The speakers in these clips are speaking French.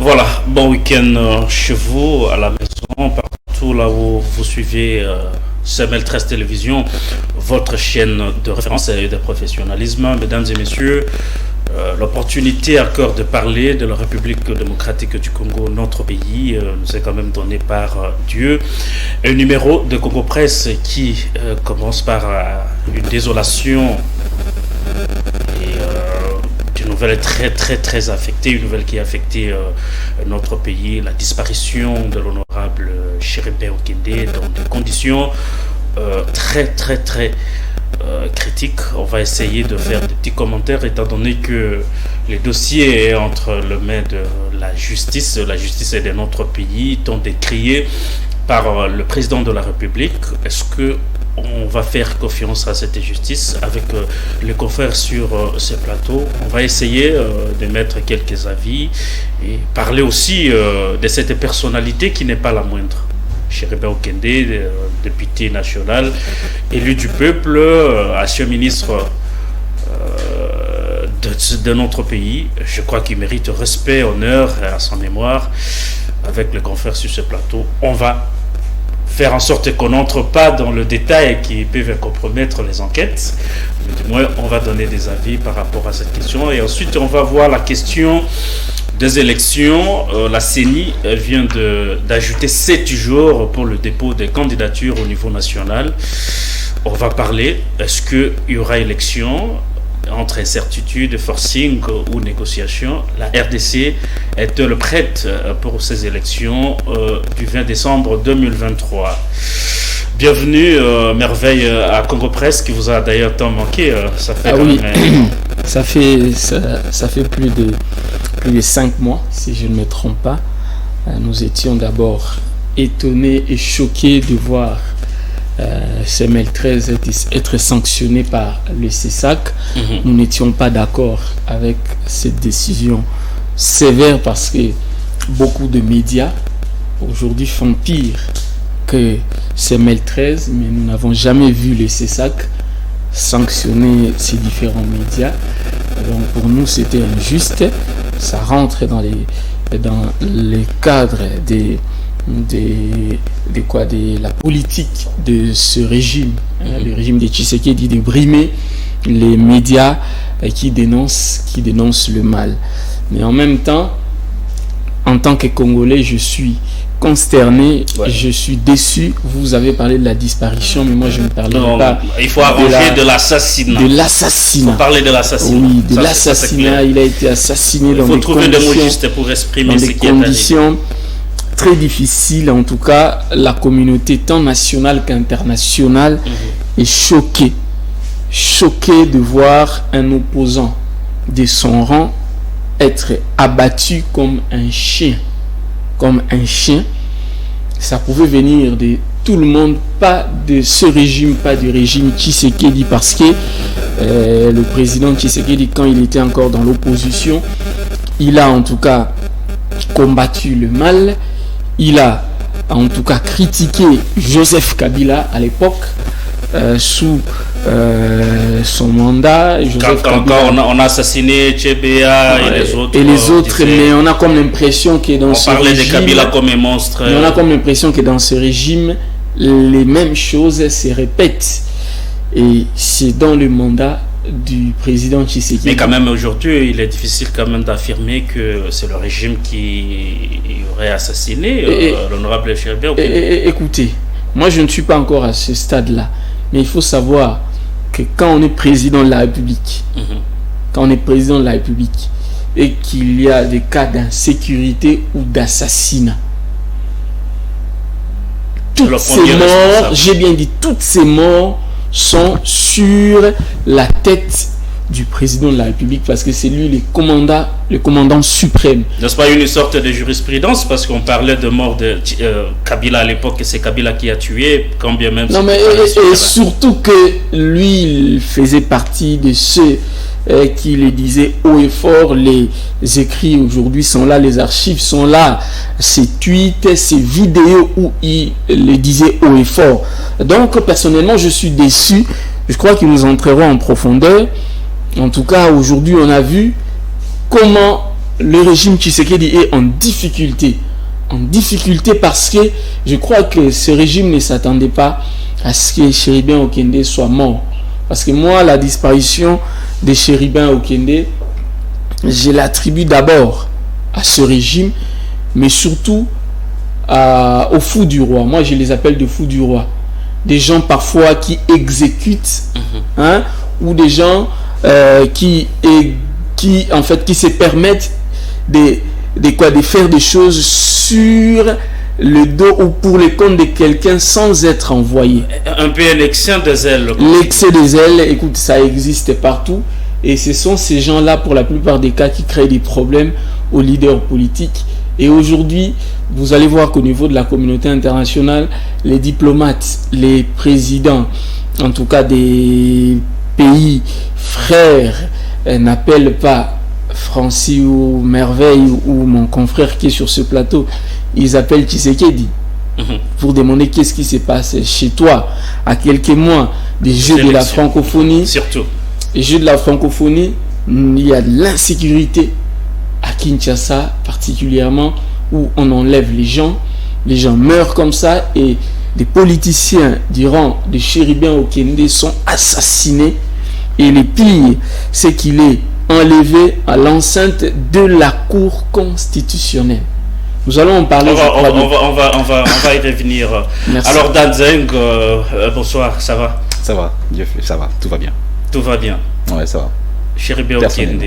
Voilà, bon week-end chez vous, à la maison, partout là où vous suivez CML13 Télévision, votre chaîne de référence et de professionnalisme. Mesdames et messieurs, l'opportunité encore de parler de la République démocratique du Congo, notre pays, nous est quand même donné par Dieu. Un numéro de Congo Presse qui commence par une désolation une nouvelle très affectée, une nouvelle qui a affecté notre pays, la disparition de l'honorable Chéribert Okende dans des conditions très critiques. On va essayer de faire des petits commentaires étant donné que le dossier est entre les mains de la justice est de notre pays, tant décrié par le président de la République. Est-ce que on va faire confiance à cette justice avec les confrères sur ce plateau? On va essayer de mettre quelques avis et parler aussi de cette personnalité qui n'est pas la moindre. Chéribert Okende, député national, élu du peuple, ancien ministre de notre pays. Je crois qu'il mérite respect, honneur à son mémoire. Avec les confrères sur ce plateau, on va faire en sorte qu'on n'entre pas dans le détail qui peut compromettre les enquêtes. Mais du moins, on va donner des avis par rapport à cette question. Et ensuite, on va voir la question des élections. La CENI vient d'ajouter 7 jours pour le dépôt des candidatures au niveau national. On va parler, est-ce qu'il y aura élection? Entre incertitude, forcing ou négociation, la RDC est-elle prête pour ces élections du 20 décembre 2023? Bienvenue, merveille à Congo Presse qui vous a d'ailleurs tant manqué. Ça fait ça fait plus de 5 mois, si je ne me trompe pas. Nous étions d'abord étonnés et choqués de voir CML13 être sanctionné par le CESAC. Nous n'étions pas d'accord avec cette décision sévère parce que beaucoup de médias aujourd'hui font pire que CML13, mais nous n'avons jamais vu le CESAC sanctionner ces différents médias. Donc pour nous c'était injuste. Ça rentre dans les cadres de la politique de ce régime, le régime de Tshisekedi, de brimer les médias qui dénoncent le mal. Mais en même temps, en tant que Congolais, je suis consterné, je suis déçu. Vous avez parlé de la disparition, mais moi je ne parlais pas. Il faut arranger de l'assassinat. De l'assassinat. Il faut parler de l'assassinat. Oui, de l'assassinat. Il a été assassiné dans des conditions. Il faut trouver des mots justes pour exprimer ce qui est arrivé. Très difficile. En tout cas, la communauté tant nationale qu'internationale est choquée de voir un opposant de son rang être abattu comme un chien. Ça pouvait venir de tout le monde, pas de ce régime, pas du régime Tshisekedi, parce que le président Tshisekedi, quand il était encore dans l'opposition, il a en tout cas combattu le mal. Il a en tout cas critiqué Joseph Kabila à l'époque sous son mandat. On a assassiné Tchébéa et les autres. Mais on a comme l'impression que dans ce régime, de Kabila comme un monstre. On a comme l'impression que dans ce régime, les mêmes choses se répètent. Et c'est dans le mandat du président Tshisekedi. Mais quand même aujourd'hui, il est difficile quand même d'affirmer que c'est le régime qui aurait assassiné l'honorable Chéribert. Écoutez, moi je ne suis pas encore à ce stade-là, mais il faut savoir que quand on est président de la République, et qu'il y a des cas d'insécurité ou d'assassinat, toutes ces morts sont sur la tête du président de la République parce que c'est lui le commandant suprême. N'est-ce pas une sorte de jurisprudence parce qu'on parlait de mort de Kabila à l'époque et c'est Kabila qui a tué, quand bien même... Non mais et surtout que lui il faisait partie de ceux qui le disaient haut et fort. Les écrits aujourd'hui sont là, les archives sont là, ces tweets, ces vidéos où il le disait haut et fort. Donc personnellement je suis déçu. Je crois que nous entrerons en profondeur. En tout cas aujourd'hui on a vu comment le régime Tshisekedi est en difficulté. En difficulté parce que je crois que ce régime ne s'attendait pas à ce que Chéribin Okende soit mort. Parce que moi, la disparition de Chéribin Okende, je l'attribue d'abord à ce régime, mais surtout aux fous du roi. Moi, je les appelle des fous du roi. Des gens parfois qui exécutent, ou des gens qui se permettent de faire des choses sur le dos ou pour le compte de quelqu'un sans être envoyé. Un peu l'excès des ailes. L'excès des ailes, écoute, ça existe partout. Et ce sont ces gens-là, pour la plupart des cas, qui créent des problèmes aux leaders politiques. Et aujourd'hui, vous allez voir qu'au niveau de la communauté internationale, les diplomates, les présidents, en tout cas des pays frères, n'appellent pas Francis ou Merveille ou mon confrère qui est sur ce plateau, ils appellent Tshisekedi pour demander qu'est-ce qui se passe chez toi à quelques mois des Jeux de la francophonie. Surtout. Les Jeux de la francophonie, il y a de l'insécurité à Kinshasa particulièrement, où on enlève les gens meurent comme ça, et des politiciens du rang de Chéribin Okende sont assassinés, et le pire, c'est qu'il est enlevé à l'enceinte de la Cour constitutionnelle. Nous allons en parler. On va y revenir. Merci. Alors Danzeng, bonsoir, ça va? Ça va, ça va, tout va bien. Tout va bien. Ouais, ça va. Chéribin Okende,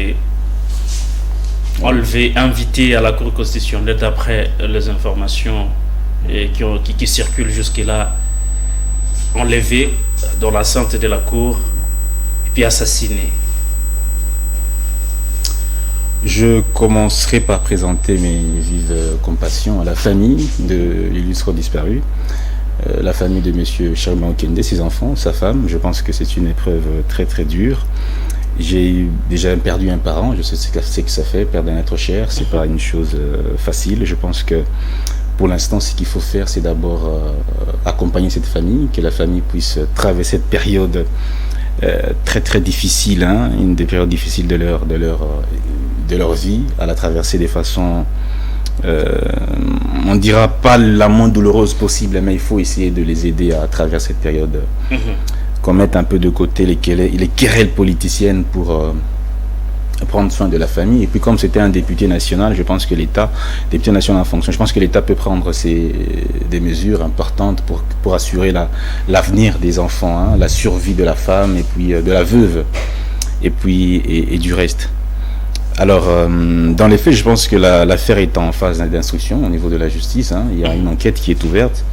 enlevé, invité à la Cour constitutionnelle d'après les informations qui circulent jusque-là, enlevé dans l'enceinte de la Cour et puis assassiné. Je commencerai par présenter mes vives compassions à la famille de l'illustre disparu, la famille de M. Chéribin Okende, ses enfants, sa femme. Je pense que c'est une épreuve très très dure. J'ai déjà perdu un parent, je sais ce que ça fait, perdre un être cher, c'est pas une chose facile. Je pense que pour l'instant, ce qu'il faut faire, c'est d'abord accompagner cette famille, que la famille puisse traverser cette période très très difficile, une des périodes difficiles de leur vie, à la traverser de façon, on dira pas la moins douloureuse possible, mais il faut essayer de les aider à travers cette période. Qu'on mette un peu de côté les querelles politiciennes pour prendre soin de la famille. Et puis comme c'était un député national, je pense que député national en fonction, je pense que l'État peut prendre des mesures importantes pour assurer l'avenir des enfants, la survie de la femme et puis de la veuve et du reste. Alors, dans les faits, je pense que l'affaire est en phase d'instruction au niveau de la justice. Il y a une enquête qui est ouverte.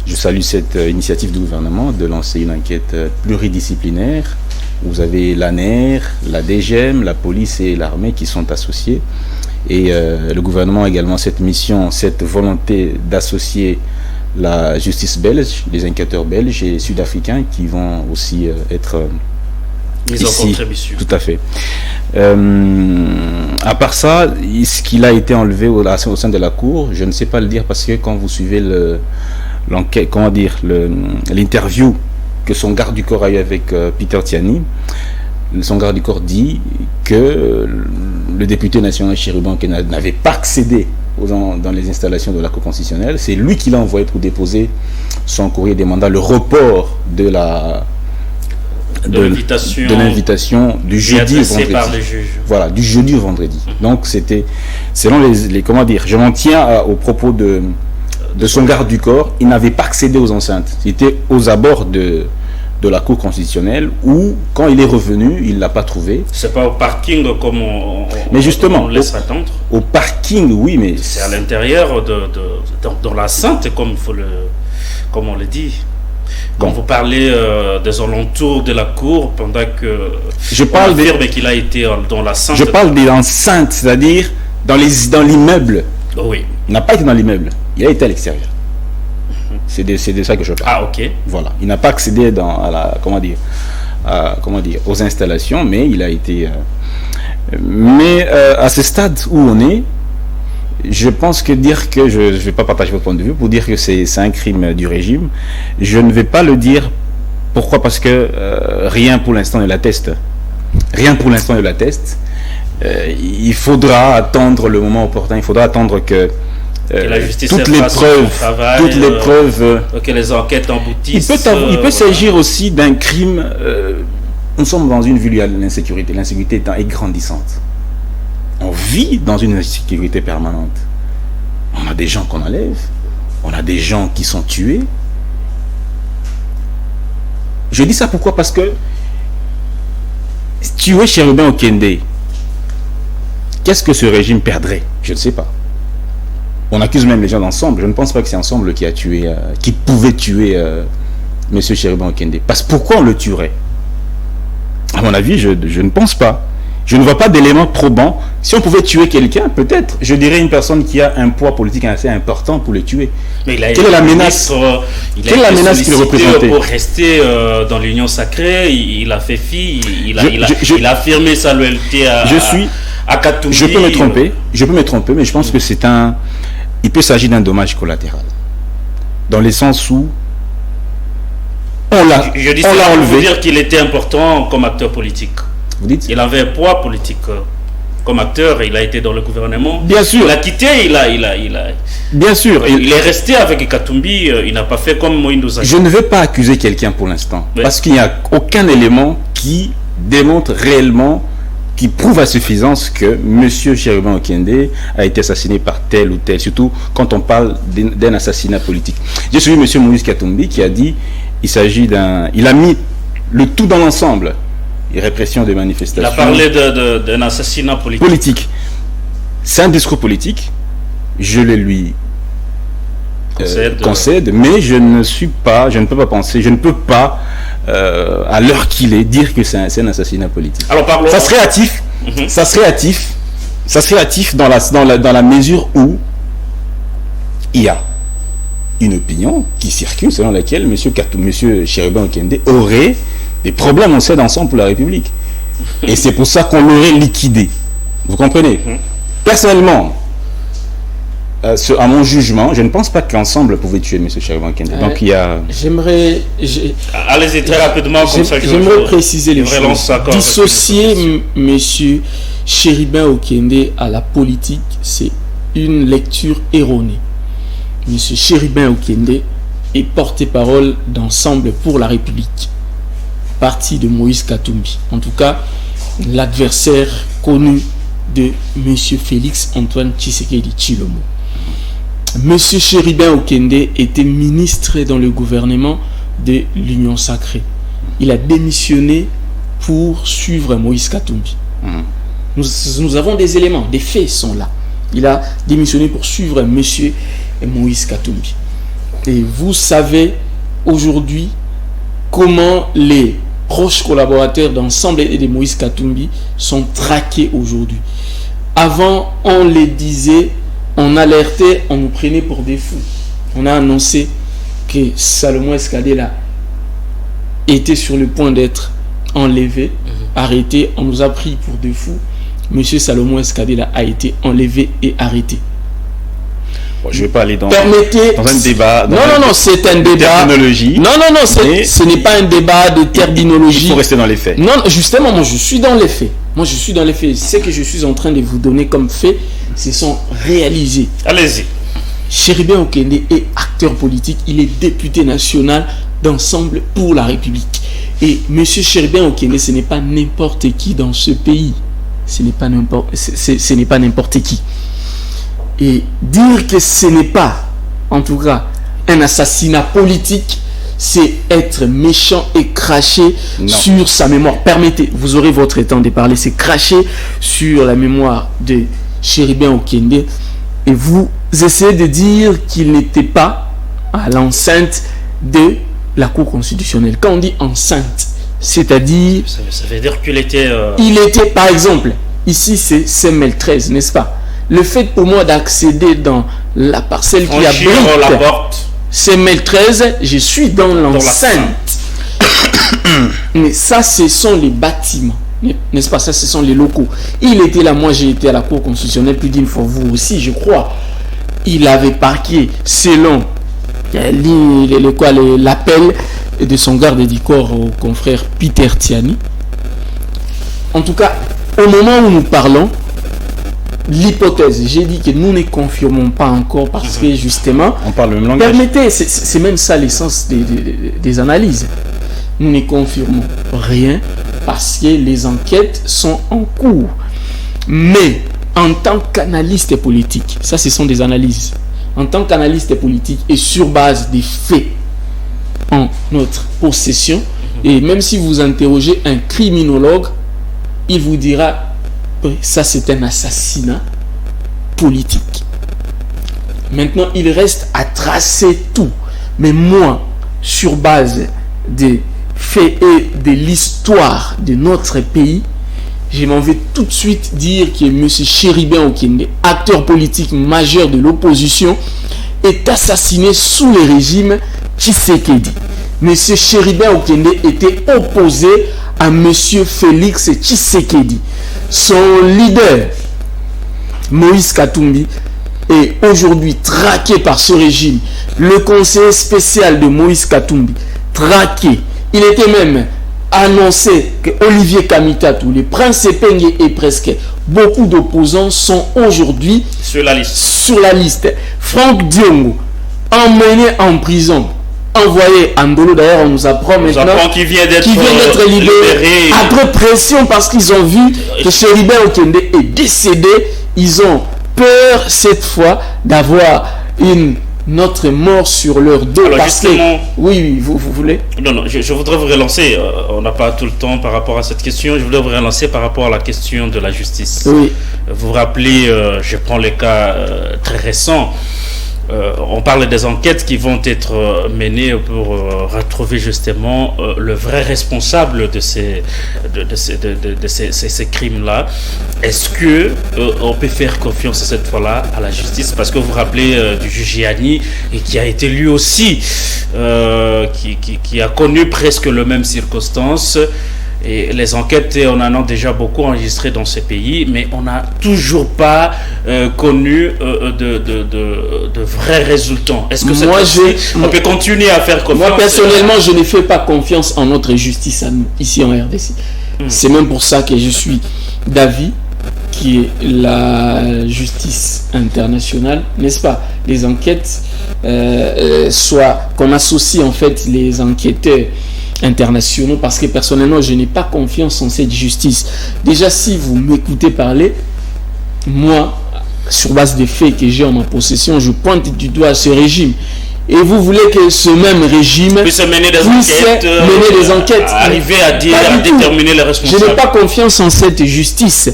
Je salue cette initiative du gouvernement de lancer une enquête pluridisciplinaire. Vous avez l'ANER, la DGM, la police et l'armée qui sont associés. Et le gouvernement a également cette mission, cette volonté d'associer la justice belge, les enquêteurs belges et sud-africains qui vont aussi être ici. Tout à fait. À part ça, ce qu'il a été enlevé au sein de la cour, je ne sais pas le dire parce que quand vous suivez l'enquête, l'interview que son garde du corps a eu avec Peter Tiani, son garde du corps dit que le député national Chéribin Okende n'avait pas accédé dans les installations de la Cour constitutionnelle. C'est lui qui l'a envoyé pour déposer son courrier demandant le report de l'invitation du jeudi au vendredi. Par les juges. Voilà, du jeudi au vendredi. Donc c'était, selon les comment dire, je m'en tiens aux propos de son garde du corps, il n'avait pas accédé aux enceintes. C'était aux abords de la Cour constitutionnelle où, quand il est revenu, il ne l'a pas trouvé. C'est pas au parking comme mais justement, on laisse attendre. Au parking, oui, mais c'est à l'intérieur dans l'enceinte, comme on le dit. Quand vous parlez des alentours de la cour, pendant que je parle qu'il a été dans l'enceinte. Je parle de l'enceinte, c'est-à-dire dans l'immeuble. Oui. Il n'a pas été dans l'immeuble, il a été à l'extérieur. C'est de ça que je parle. Ah, ok. Voilà, il n'a pas accédé aux installations, mais il a été. Mais à ce stade où on est, je pense que dire que je ne vais pas partager votre point de vue pour dire que c'est un crime du régime. Je ne vais pas le dire. Pourquoi? Parce que rien pour l'instant ne l'atteste. Rien pour l'instant ne l'atteste. il faudra attendre le moment opportun, il faudra attendre que la justice toutes les preuves, que les enquêtes aboutissent. Il peut s'agir aussi d'un crime. Nous sommes dans une ville où l'insécurité. L'insécurité est grandissante. On vit dans une insécurité permanente. On a des gens qu'on enlève, on a des gens qui sont tués. Je dis ça pourquoi? Parce que tuer Chérubin Okende, qu'est-ce que ce régime perdrait? Je ne sais pas. On accuse même les gens d'Ensemble. Je ne pense pas que c'est Ensemble qui a tué, qui pouvait tuer M. Chérubin Okende. Parce que pourquoi on le tuerait? À mon avis, je ne pense pas. Je ne vois pas d'éléments probants. Si on pouvait tuer quelqu'un, peut-être, je dirais une personne qui a un poids politique assez important pour le tuer. Mais quelle est la menace? Quelle est la menace qu'il représentait? Pour rester dans l'union sacrée, il a fait fi, il a affirmé sa loyauté à Katumbi. Je peux me tromper, mais je pense que il peut s'agir d'un dommage collatéral. Dans le sens où on l'a enlevé. Je veux dire qu'il était important comme acteur politique. Vous dites? Il avait un poids politique comme acteur, il a été dans le gouvernement. Bien sûr. Il a quitté, bien sûr. Il est resté avec Katumbi, il n'a pas fait comme Moïse Ndouzaki. Je ne veux pas accuser quelqu'un pour l'instant, parce qu'il n'y a aucun élément qui démontre réellement, qui prouve à suffisance que M. Chérubin Okende a été assassiné par tel ou tel, surtout quand on parle d'un assassinat politique. J'ai suivi M. Moïse Katumbi qui a dit il a mis le tout dans l'ensemble. Répression des manifestations. Il a parlé d'un assassinat politique. C'est un discours politique. Je le lui concède, mais je ne peux pas penser, je ne peux pas, à l'heure qu'il est, dire que c'est un assassinat politique. Alors, parlons. Ça serait hâtif. Ça serait hâtif dans la mesure où il y a une opinion qui circule selon laquelle M. Chérubin Okende aurait des problèmes, on sait, d'Ensemble pour la République. Et c'est pour ça qu'on l'aurait liquidé. Vous comprenez? Personnellement, à mon jugement, je ne pense pas qu'Ensemble pouvait tuer M. Chérubin Okende. Donc il y a... Allez-y très rapidement, comme ça. J'aimerais préciser les choses. Dissocier M. Chérubin Okende à la politique, c'est une lecture erronée. M. Chérubin Okende est porte-parole d'Ensemble pour la République, parti de Moïse Katumbi, en tout cas l'adversaire connu de M. Félix Antoine Tshisekedi Tshilombo. M. Chérubin Okende était ministre dans le gouvernement de l'Union Sacrée. Il a démissionné pour suivre Moïse Katumbi. Nous avons des éléments, des faits sont là. Il a démissionné pour suivre M. Moïse Katumbi. Et vous savez aujourd'hui comment les proches collaborateurs d'Ensemble et de Moïse Katumbi sont traqués aujourd'hui. Avant, on les disait, on alertait, on nous prenait pour des fous. On a annoncé que Salomon Escadela était sur le point d'être enlevé, arrêté. On nous a pris pour des fous. Monsieur Salomon Escadela a été enlevé et arrêté. Je ne vais pas aller dans un débat. Non, c'est un débat. Terminologie. Non, ce n'est pas un débat de terminologie. Il faut rester dans les faits. Non, justement, moi je suis dans les faits. Ce que je suis en train de vous donner comme faits, ce sont réalisés. Allez-y. Chérubin Okende est acteur politique. Il est député national d'Ensemble pour la République. Et M. Chérubin Okende, ce n'est pas n'importe qui dans ce pays. Ce n'est pas n'importe qui. Et dire que ce n'est pas, en tout cas, un assassinat politique, c'est être méchant et cracher sur sa mémoire. Permettez, vous aurez votre temps de parler, c'est cracher sur la mémoire de Chérubin Okende et vous essayez de dire qu'il n'était pas à l'enceinte de la Cour constitutionnelle. Quand on dit enceinte, c'est-à-dire... Ça veut dire qu'il était... Il était, par exemple, ici c'est CML13, n'est-ce pas? Le fait pour moi d'accéder dans la parcelle qui abrite la porte CML13, je suis dans l'enceinte. Mais ça, ce sont les bâtiments, n'est-ce pas? Ça, ce sont les locaux. Il était là, moi j'ai été à la Cour constitutionnelle plus d'une fois, vous aussi, je crois. Il avait parqué selon l'appel de son garde du corps au confrère Peter Tiani. En tout cas, Au moment où nous parlons, l'hypothèse, j'ai dit que nous ne confirmons pas encore parce que justement, on parle le même langage. Permettez, c'est même ça l'essence des analyses. Nous ne confirmons rien parce que les enquêtes sont en cours. Mais en tant qu'analyste politique, ça ce sont des analyses, en tant qu'analyste politique et sur base des faits en notre possession, et même si vous interrogez un criminologue, il vous dira ça c'est un assassinat politique. Maintenant, il reste à tracer tout. Mais moi, sur base des faits et de l'histoire de notre pays, je m'en vais tout de suite dire que M. Chéribin Okende, acteur politique majeur de l'opposition, est assassiné sous le régime Tshisekedi. M. Chéribin Okende était opposé à M. Félix Tshisekedi. Son leader, Moïse Katumbi, est aujourd'hui traqué par ce régime. Le conseiller spécial de Moïse Katumbi, traqué. Il était même annoncé que Olivier Kamitatou, le prince Epenge et presque beaucoup d'opposants sont aujourd'hui sur la liste. Sur la liste. Franck Diongo, emmené en prison, envoyé à Ndolo. D'ailleurs, on nous apprend maintenant qu'il vient d'être libéré après pression parce qu'ils ont vu que Chéribin Okende est décédé. Ils ont peur cette fois d'avoir une notre mort sur leur dos. Alors parce justement, que, oui, vous voulez? Non, je voudrais vous relancer. On n'a pas tout le temps par rapport à cette question. Je voudrais vous relancer par rapport à la question de la justice. Oui. Vous vous rappelez, je prends le cas très récent. On parle des enquêtes qui vont être menées pour retrouver justement le vrai responsable de ces crimes-là. Est-ce que on peut faire confiance cette fois-là à la justice? Parce que vous vous rappelez du juge Yanni, et qui a été lui aussi, qui a connu presque les mêmes circonstances. Et les enquêtes, on en a déjà beaucoup enregistré dans ces pays, mais on n'a toujours pas connu de vrais résultats. Est-ce que on peut continuer à faire confiance? Moi, personnellement, je ne fais pas confiance en notre justice à nous, ici en RDC. C'est même pour ça que je suis d'avis qui est la justice internationale, n'est-ce pas? Les enquêtes, soit qu'on associe en fait les enquêteurs internationaux, parce que personnellement je n'ai pas confiance en cette justice. Déjà, si vous m'écoutez parler, moi, sur base des faits que j'ai en ma possession, je pointe du doigt ce régime. Et vous voulez que ce même régime puisse mener des enquêtes, arriver à déterminer les responsables. Je n'ai pas confiance en cette justice.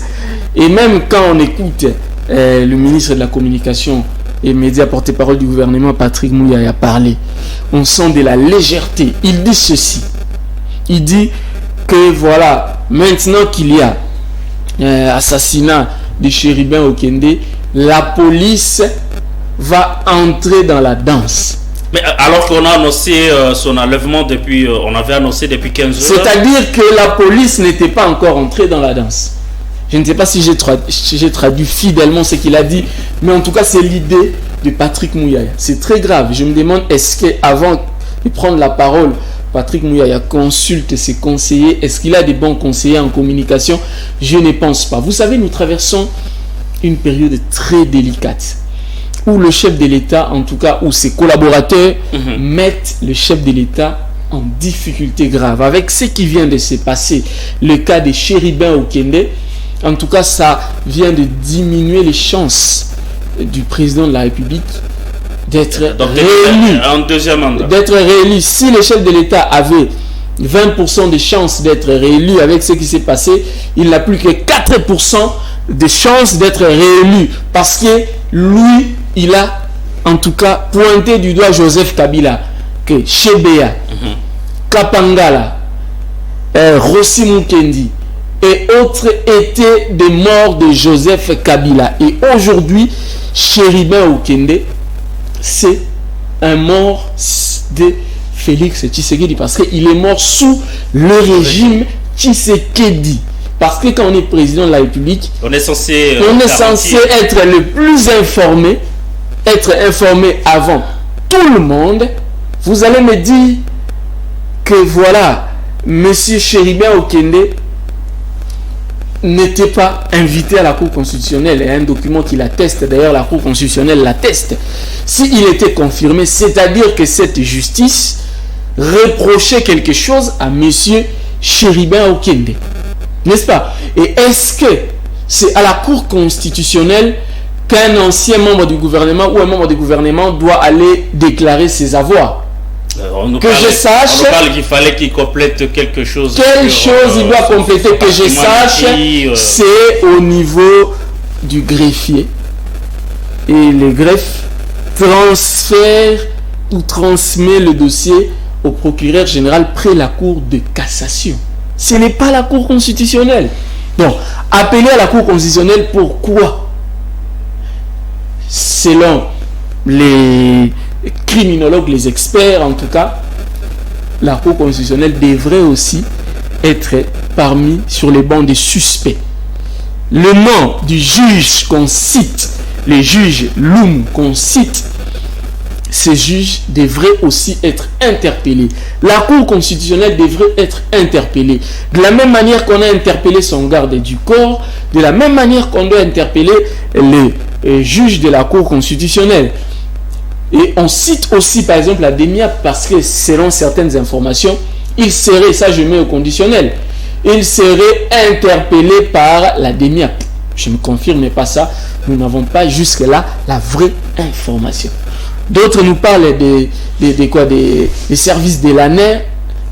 Et même quand on écoute le ministre de la Communication et médias porte-parole du gouvernement, Patrick Mouyaya, parler, on sent de la légèreté. Il dit ceci. Il dit que voilà, maintenant qu'il y a assassinat de Chéribin Okende, la police va entrer dans la danse. Mais alors qu'on a annoncé son enlèvement depuis, on avait annoncé depuis 15 heures. C'est-à-dire que la police n'était pas encore entrée dans la danse. Je ne sais pas si j'ai traduit fidèlement ce qu'il a dit, mais en tout cas, c'est l'idée de Patrick Mouyaya. C'est très grave. Je me demande, est-ce qu'avant de prendre la parole, Patrick Mouyaya consulte ses conseillers? Est-ce qu'il a des bons conseillers en communication? Je ne pense pas. Vous savez, nous traversons une période très délicate où le chef de l'État, en tout cas, où ses collaborateurs mettent le chef de l'État en difficulté grave. Avec ce qui vient de se passer, le cas de Chéribin Okende, en tout cas, ça vient de diminuer les chances du président de la République d'être réélu. En deuxième mandat. D'être réélu. Si le chef de l'État avait 20% de chances d'être réélu avec ce qui s'est passé, il n'a plus que 4% de chances d'être réélu. Parce que lui, il a en tout cas pointé du doigt Joseph Kabila, que Chebea, Kapangala, Rossi Mukendi et autres étaient des morts de Joseph Kabila. Et aujourd'hui, Chéribin Okende, c'est un mort de Félix Tshisekedi, parce qu'il est mort sous le régime Tshisekedi. Parce que quand on est président de la République, on est censé être le plus informé, être informé avant tout le monde. Vous allez me dire que voilà, monsieur Chéribin Okende n'était pas invité à la Cour constitutionnelle, et un document qui l'atteste, d'ailleurs la Cour constitutionnelle l'atteste, s'il était confirmé, c'est-à-dire que cette justice reprochait quelque chose à M. Chéribin Okende, n'est-ce pas? Et est-ce que c'est à la Cour constitutionnelle qu'un ancien membre du gouvernement ou un membre du gouvernement doit aller déclarer ses avoirs? Je sache. On nous parle qu'il fallait qu'il complète quelque chose. Il doit compléter, que je sache, c'est au niveau du greffier. Et le greffe transfère ou transmet le dossier au procureur général près la Cour de cassation. Ce n'est pas la Cour constitutionnelle. Donc, appeler à la Cour constitutionnelle, pourquoi? Selon les criminologues, les experts en tout cas, la Cour constitutionnelle devrait aussi être parmi sur les bancs des suspects. Le nom du juge qu'on cite, le juge Loum qu'on cite, ces juges devraient aussi être interpellés. La Cour constitutionnelle devrait être interpellée. De la même manière qu'on a interpellé son garde du corps, de la même manière qu'on doit interpeller les juges de la Cour constitutionnelle. Et on cite aussi par exemple la DEMIAP parce que selon certaines informations, il serait, ça je mets au conditionnel, il serait interpellé par la DEMIAP. Je ne confirme pas ça, nous n'avons pas jusque-là la vraie information. D'autres nous parlent des services de l'ANER.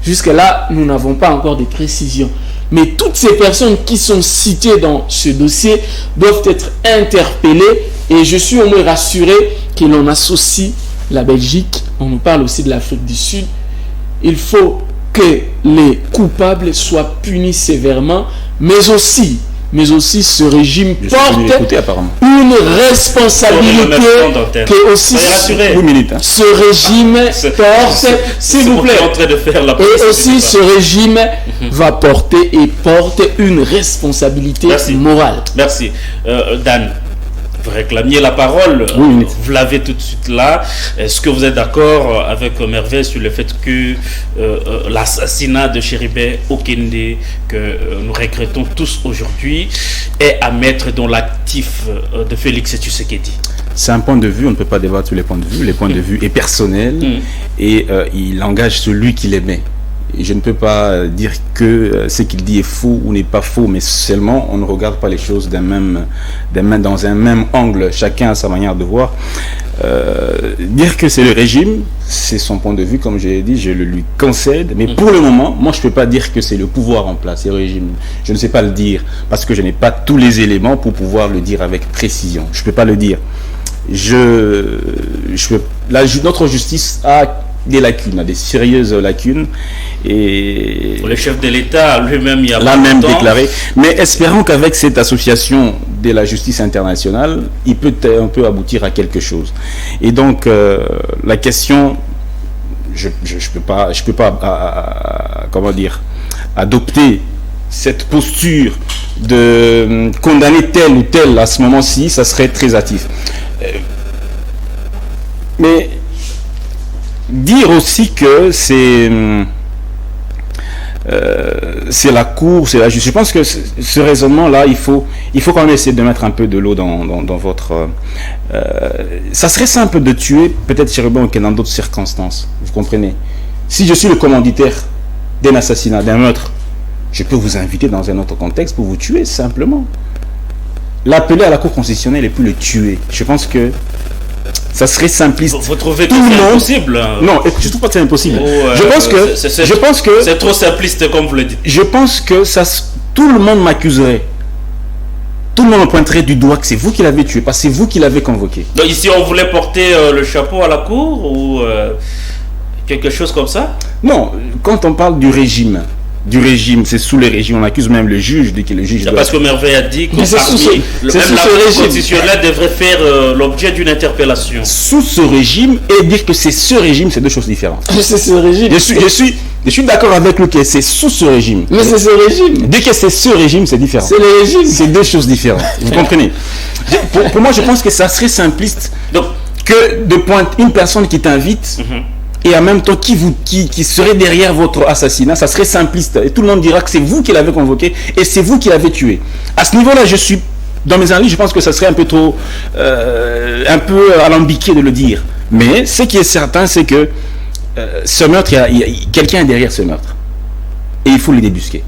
Jusque-là, nous n'avons pas encore de précisions. Mais toutes ces personnes qui sont citées dans ce dossier doivent être interpellées. Et je suis au moins rassuré que l'on associe la Belgique. On nous parle aussi de l'Afrique du Sud. Il faut que les coupables soient punis sévèrement, mais aussi ce régime porte une responsabilité que aussi ce régime porte, s'il vous plaît, et aussi ce régime va porter et porte une responsabilité morale. Merci. Dan, vous réclamiez la parole, vous l'avez tout de suite là. Est-ce que vous êtes d'accord avec Merveille sur le fait que l'assassinat de Chéribin Okende, que nous regrettons tous aujourd'hui, est à mettre dans l'actif de Félix Tshisekedi? C'est un point de vue, on ne peut pas débattre sur les points de vue. Les points de vue est personnel et il engage celui qui l'émet. Et je ne peux pas dire que ce qu'il dit est faux ou n'est pas faux, mais seulement on ne regarde pas les choses dans un même angle. Chacun a sa manière de voir. Dire que c'est le régime, c'est son point de vue, comme j'ai dit, je le lui concède. Mais pour le moment, moi je ne peux pas dire que c'est le pouvoir en place, c'est le régime. Je ne sais pas le dire parce que je n'ai pas tous les éléments pour pouvoir le dire avec précision. Je ne peux pas le dire. Notre justice a des lacunes, des sérieuses lacunes, et le chef de l'État lui-même l'a même déclaré. Mais espérons qu'avec cette association de la justice internationale, on peut aboutir à quelque chose. Et donc la question, je peux pas adopter cette posture de condamner tel ou tel à ce moment-ci, ça serait très hâtif. Mais dire aussi que c'est la Cour, c'est la justice. Je pense que ce raisonnement-là, il faut quand même essayer de mettre un peu de l'eau dans votre... ça serait simple de tuer peut-être Chéribin Okende dans d'autres circonstances. Vous comprenez? Si je suis le commanditaire d'un assassinat, d'un meurtre, je peux vous inviter dans un autre contexte pour vous tuer simplement. L'appeler à la Cour constitutionnelle et puis le tuer. Je pense que ça serait simpliste. Vous trouvez que c'est impossible? Non, je ne trouve pas que c'est impossible. Je pense que c'est trop simpliste comme vous le dites. Je pense que tout le monde m'accuserait. Tout le monde me pointerait du doigt que c'est vous qui l'avez tué, parce que c'est vous qui l'avez convoqué. Donc ici on voulait porter le chapeau à la Cour ou quelque chose comme ça? Non, quand on parle du régime, c'est sous le régime, on accuse même le juge, dit que le juge... C'est parce que Merveille a dit que même la Cour constitutionnelle devrait faire l'objet d'une interpellation. Sous ce régime, et dire que c'est ce régime, c'est deux choses différentes. C'est ce régime. Je suis d'accord avec lui que c'est sous ce régime. Mais c'est ce régime. Dès que c'est ce régime, c'est différent. C'est le régime. C'est deux choses différentes. Vous comprenez? Pour moi, je pense que ça serait simpliste que de pointer une personne qui t'invite et en même temps qui serait derrière votre assassinat, ça serait simpliste. Et tout le monde dira que c'est vous qui l'avez convoqué et c'est vous qui l'avez tué. À ce niveau-là, dans mes analyses, je pense que ça serait un peu trop, un peu alambiqué de le dire. Mais ce qui est certain, c'est que ce meurtre, quelqu'un est derrière ce meurtre. Et il faut le débusquer.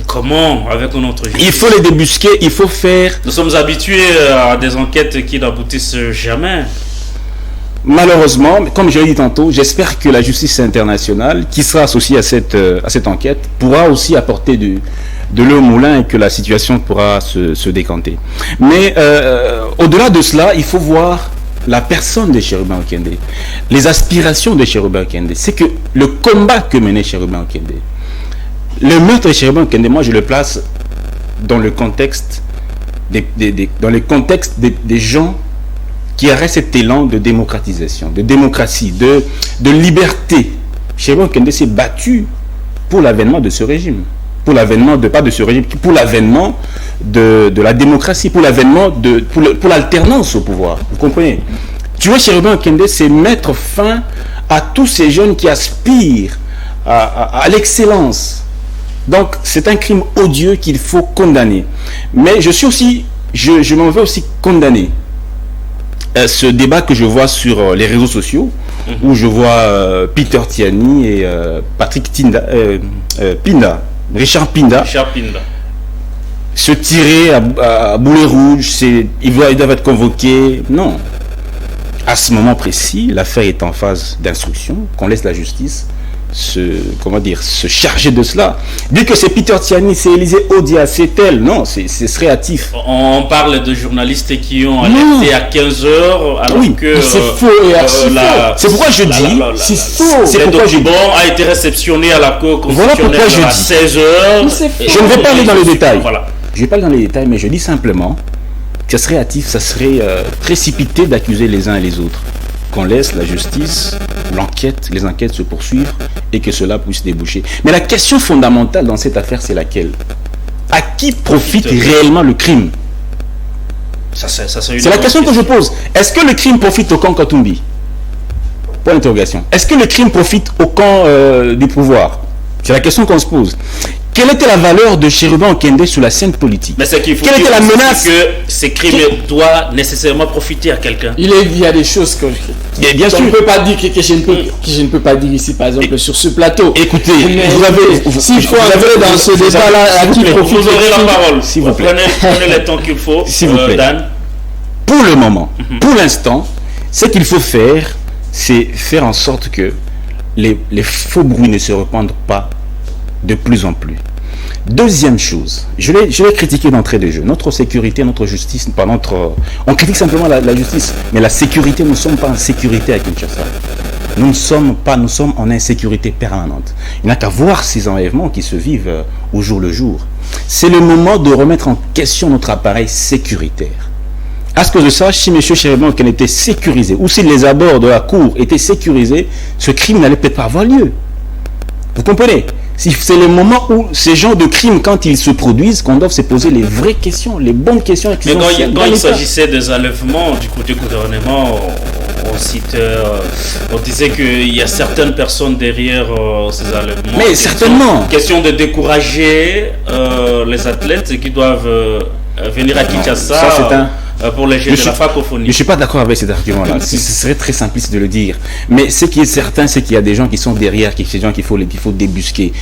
Comment? Avec notre justice. Il faut les débusquer, il faut faire... Nous sommes habitués à des enquêtes qui n'aboutissent jamais. Malheureusement, comme je l'ai dit tantôt, j'espère que la justice internationale, qui sera associée à cette enquête, pourra aussi apporter de l'eau au moulin et que la situation pourra se décanter. Mais au-delà de cela, il faut voir la personne de Cherubin Okende, les aspirations de Cherubin Okende. C'est que le combat que menait Cherubin Okende, le meurtre de Cherubin Okende, moi je le place dans le contexte des gens qui auraient cet élan de démocratisation, de démocratie, de liberté. Cherubin Okende s'est battu pour l'avènement de ce régime. Pour l'avènement pas de ce régime, pour l'avènement de la démocratie, pour l'avènement pour l'alternance au pouvoir. Vous comprenez? Tu vois, Cherubin Okende, c'est mettre fin à tous ces jeunes qui aspirent à l'excellence. Donc, c'est un crime odieux qu'il faut condamner. Mais je m'en vais aussi condamner ce débat que je vois sur les réseaux sociaux, où je vois Peter Tiani et Patrick Richard Pinda se tirer à boulet rouge, ils doivent être convoqués. Non. À ce moment précis, l'affaire est en phase d'instruction, qu'on laisse la justice se charger de cela. Dire que c'est Peter Tiani, c'est Élisée Odia, c'est elle, non, c'est réactif. On parle de journalistes qui ont alerté à 15h, alors que c'est faux et archi faux. C'est pourquoi je dis, c'est faux. C'est pourquoi a été réceptionné à la Cour constitutionnelle à 16h. Je ne vais pas aller dans les détails. Voilà. Je ne vais pas aller dans les détails, mais je dis simplement que ça serait hâtif, ça serait précipité d'accuser les uns et les autres. Qu'on laisse la justice, les enquêtes se poursuivre et que cela puisse déboucher. Mais la question fondamentale dans cette affaire, c'est laquelle? À qui profite réellement le crime? C'est la question que je pose. Est-ce que le crime profite au camp Katumbi? Point d'interrogation. Est-ce que le crime profite au camp du pouvoir? C'est la question qu'on se pose. Quelle était la valeur de Cherubin Okende sur la scène politique? Mais c'est qu'il faut Quelle était la menace? Que ces crimes doivent nécessairement profiter à quelqu'un. Il y a des choses que je ne peux pas dire que je ne peux pas dire ici, par exemple, sur ce plateau. Écoutez, s'il faut entrer dans ce débat-là, à qui profite? Vous aurez la parole. S'il vous plaît. Prenez le temps qu'il faut. S'il vous plaît. Dan. Pour le moment, pour l'instant, ce qu'il faut faire, c'est faire en sorte que les faux bruits ne se répandent pas de plus en plus. Deuxième chose, je l'ai critiqué d'entrée de jeu. Notre sécurité, notre justice, on critique simplement la justice, mais la sécurité, nous ne sommes pas en sécurité à Kinshasa. Nous sommes en insécurité permanente. Il n'y a qu'à voir ces enlèvements qui se vivent au jour le jour. C'est le moment de remettre en question notre appareil sécuritaire. À ce que je sache, si M. Cherubin Okende était sécurisé, ou si les abords de la cour étaient sécurisés, ce crime n'allait peut-être pas avoir lieu. Vous comprenez? C'est le moment où ces genres de crimes, quand ils se produisent, qu'on doit se poser les vraies questions, les bonnes questions. Mais quand il s'agissait des enlèvements du côté gouvernement, on disait qu'il y a certaines personnes derrière ces enlèvements. Mais certainement. Question de décourager les athlètes qui doivent venir à Kinshasa. Ça, c'est pour les jeux de la francophonie. Je ne suis pas d'accord avec cet argument-là. Ce serait très simpliste de le dire. Mais ce qui est certain, c'est qu'il y a des gens qui sont derrière, ces gens qu'il faut débusquer.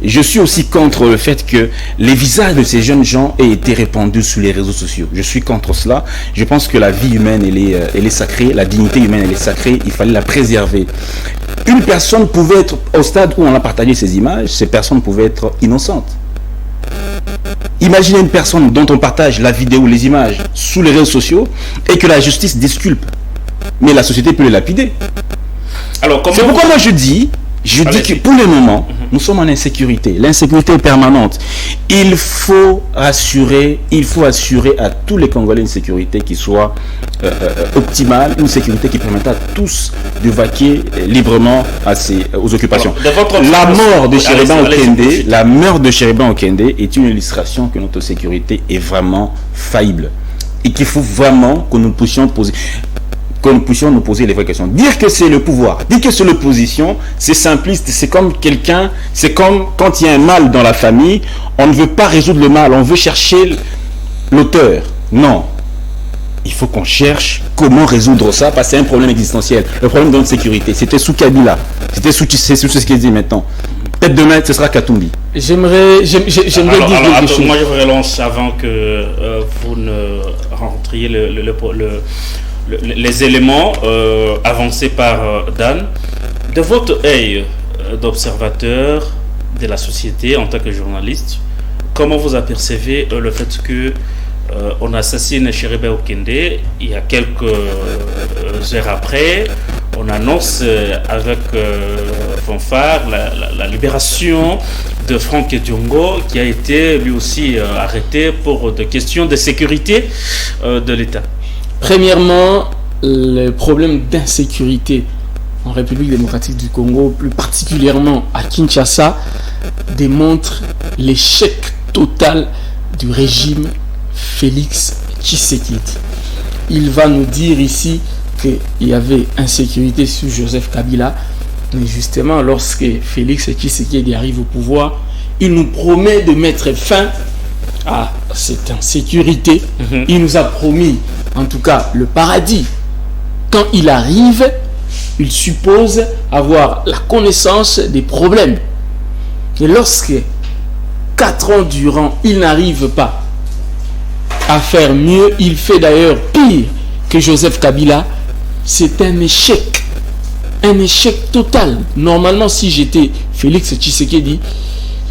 Je suis aussi contre le fait que les visages de ces jeunes gens aient été répandus sur les réseaux sociaux. Je suis contre cela. Je pense que la vie humaine, elle est sacrée. La dignité humaine, elle est sacrée. Il fallait la préserver. Une personne pouvait être au stade où on a partagé ces images. Ces personnes pouvaient être innocentes. Imaginez une personne dont on partage la vidéo, les images sous les réseaux sociaux et que la justice disculpe. Mais la société peut les lapider. C'est pourquoi moi je dis que pour le moment, nous sommes en insécurité. L'insécurité est permanente. Il faut assurer à tous les Congolais une sécurité qui soit optimale, une sécurité qui permette à tous de vaquer librement aux occupations. La mort de Cherubin Okende est une illustration que notre sécurité est vraiment faillible et qu'il faut vraiment que nous puissions poser. que nous puissions nous poser les vraies questions. Dire que c'est le pouvoir, dire que c'est l'opposition, c'est simpliste, c'est comme quand il y a un mal dans la famille, on ne veut pas résoudre le mal, on veut chercher l'auteur. Non. Il faut qu'on cherche comment résoudre ça, parce que c'est un problème existentiel. Le problème de notre sécurité, c'était sous Kabila, c'est sous ce qu'il dit maintenant. Peut-être demain, ce sera Katumbi. J'aimerais dire quelque chose. Moi, je vous relance avant que vous ne rentriez les éléments avancés par Dan. De votre œil d'observateur de la société en tant que journaliste, comment vous apercevez le fait que on assassine Chéribé Okende, il y a quelques heures après, on annonce avec fanfare la libération de Franck Diongo, qui a été lui aussi arrêté pour des questions de sécurité de l'État. Premièrement, le problème d'insécurité en République démocratique du Congo, plus particulièrement à Kinshasa, démontre l'échec total du régime Félix Tshisekedi. Il va nous dire ici qu'il y avait insécurité sous Joseph Kabila, mais justement lorsque Félix Tshisekedi arrive au pouvoir, il nous promet de mettre fin à cette insécurité. Il nous a promis en tout cas le paradis. Quand il arrive, il suppose avoir la connaissance des problèmes. Et lorsque 4 ans durant, il n'arrive pas à faire mieux, il fait d'ailleurs pire que Joseph Kabila, c'est un échec total. Normalement, si j'étais Félix Tshisekedi,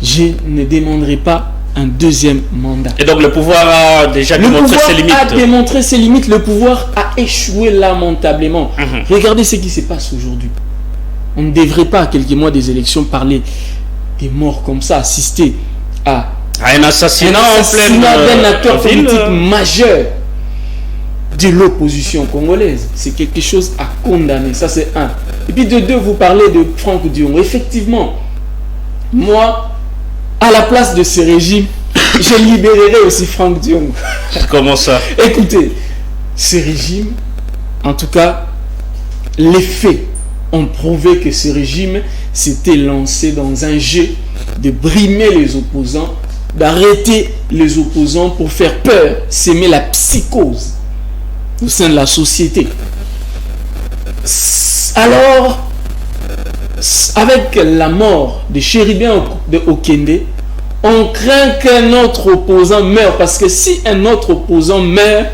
je ne demanderais pas un deuxième mandat. Et donc le pouvoir a déjà démontré ses limites. Le pouvoir a démontré ses limites, le pouvoir a échoué lamentablement. Regardez ce qui se passe aujourd'hui. On ne devrait pas, à quelques mois des élections, parler des morts comme ça, assister à un assassinat d'un acteur politique majeur de l'opposition congolaise. C'est quelque chose à condamner. Ça, c'est un. Et puis de deux, vous parlez de Franck Diongo. Effectivement, moi, à la place de ce régime, je libérerai aussi Franck Diongo. Comment ça? Écoutez, ce régime, en tout cas, les faits ont prouvé que ce régime s'était lancé dans un jeu de brimer les opposants, d'arrêter les opposants pour faire peur, s'aimer la psychose au sein de la société. Alors, avec la mort de Chéribé Okende, on craint qu'un autre opposant meure, parce que si un autre opposant meurt,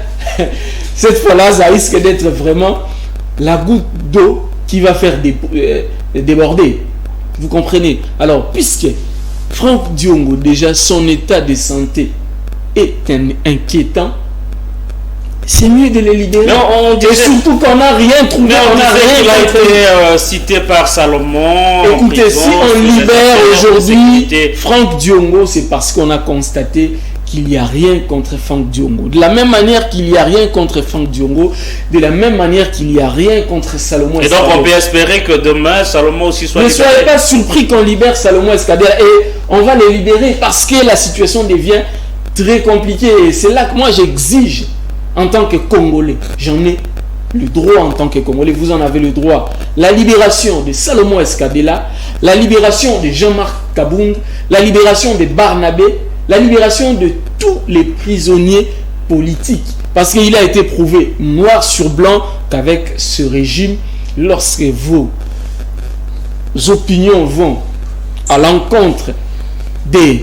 cette fois-là, ça risque d'être vraiment la goutte d'eau qui va faire déborder. Vous comprenez? Alors, puisque Franck Diongo, déjà, son état de santé est inquiétant, c'est mieux de les libérer. Non, et surtout qu'on n'a rien trouvé. On a été cité par Salomon. Écoutez, si on libère aujourd'hui Franck Diongo, c'est parce qu'on a constaté qu'il n'y a rien contre Franck Diongo. De la même manière qu'il n'y a rien contre Franck Diongo, de la même manière qu'il n'y a rien contre Salomon Escadera. Et donc on peut espérer que demain Salomon aussi soit libéré. Ne soyez pas surpris qu'on libère Salomon Escadera, et on va les libérer parce que la situation devient très compliquée. Et c'est là que moi j'exige, en tant que Congolais, j'en ai le droit en tant que Congolais, vous en avez le droit, la libération de Salomon Escadela, la libération de Jean-Marc Kabung, la libération de Barnabé, la libération de tous les prisonniers politiques. Parce qu'il a été prouvé noir sur blanc qu'avec ce régime, lorsque vos opinions vont à l'encontre de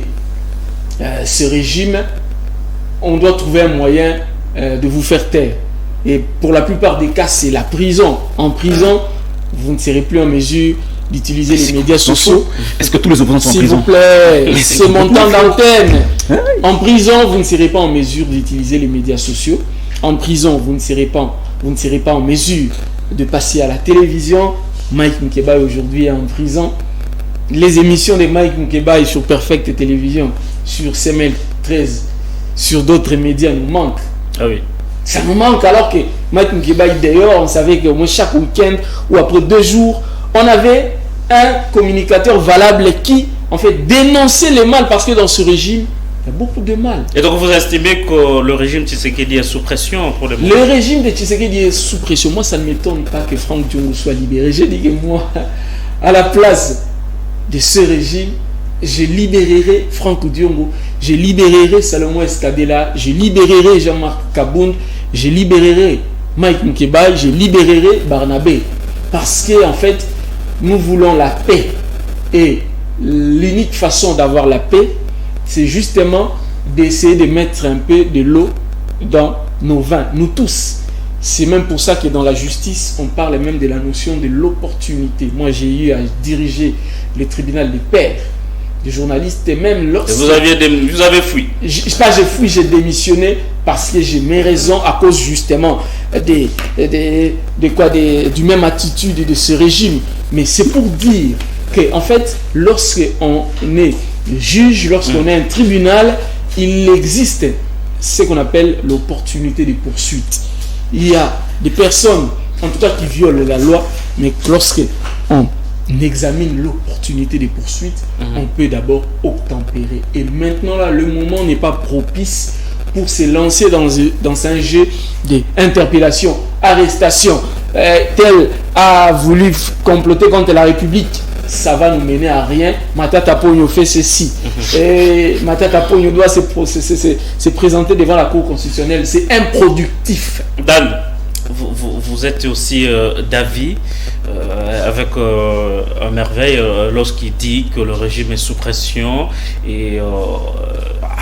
ce régime, on doit trouver un moyen de vous faire taire. Et pour la plupart des cas, c'est la prison. En prison, vous ne serez plus en mesure d'utiliser les médias sociaux. Est-ce que tous les opposants sont en prison? S'il vous plaît, c'est mon temps d'antenne. En prison, vous ne serez pas en mesure d'utiliser les médias sociaux. En prison, vous ne serez pas en mesure de passer à la télévision. Mike Mukeba aujourd'hui est en prison. Les émissions de Mike Mukeba sur Perfect Télévision, sur CML 13, sur d'autres médias nous manquent. Ah oui. Ça nous manque, alors que Mike Mukeba d'ailleurs, on savait qu'au moins chaque week-end ou après 2 jours, on avait un communicateur valable qui en fait dénonçait le mal, parce que dans ce régime, il y a beaucoup de mal. Et donc vous estimez que le régime Tshisekedi est sous pression pour le moment? Le régime de Tshisekedi est sous pression. Moi, ça ne m'étonne pas que Franck Diongo soit libéré. J'ai dit que moi, à la place de ce régime, je libérerai Franck Diongo, je libérerai Salomon Escadela, je libérerai Jean-Marc Kabound, je libérerai Mike Moukebaye, je libérerai Barnabé. Parce que en fait, nous voulons la paix. Et l'unique façon d'avoir la paix, c'est justement d'essayer de mettre un peu de l'eau dans nos vins, nous tous. C'est même pour ça que dans la justice, on parle même de la notion de l'opportunité. Moi, j'ai eu à diriger le tribunal des pairs, des journalistes, et même lorsque... Vous avez fui? J'ai fui, j'ai démissionné parce que j'ai mes raisons à cause justement du même attitude de ce régime. Mais c'est pour dire que, en fait, lorsqu'on est juge, lorsqu'on est un tribunal, il existe ce qu'on appelle l'opportunité de poursuite. Il y a des personnes, en tout cas, qui violent la loi, mais lorsqu'on examine l'opportunité de poursuite, on peut d'abord obtempérer. Et maintenant, là, le moment n'est pas propice pour se lancer dans un jeu d'interpellation, arrestation. Tel a voulu comploter contre la République. Ça va nous mener à rien. Matata Pogno fait ceci. Et Matata Pogno doit se présenter devant la Cour constitutionnelle. C'est improductif. Dan, vous êtes aussi d'avis avec un merveille lorsqu'il dit que le régime est sous pression et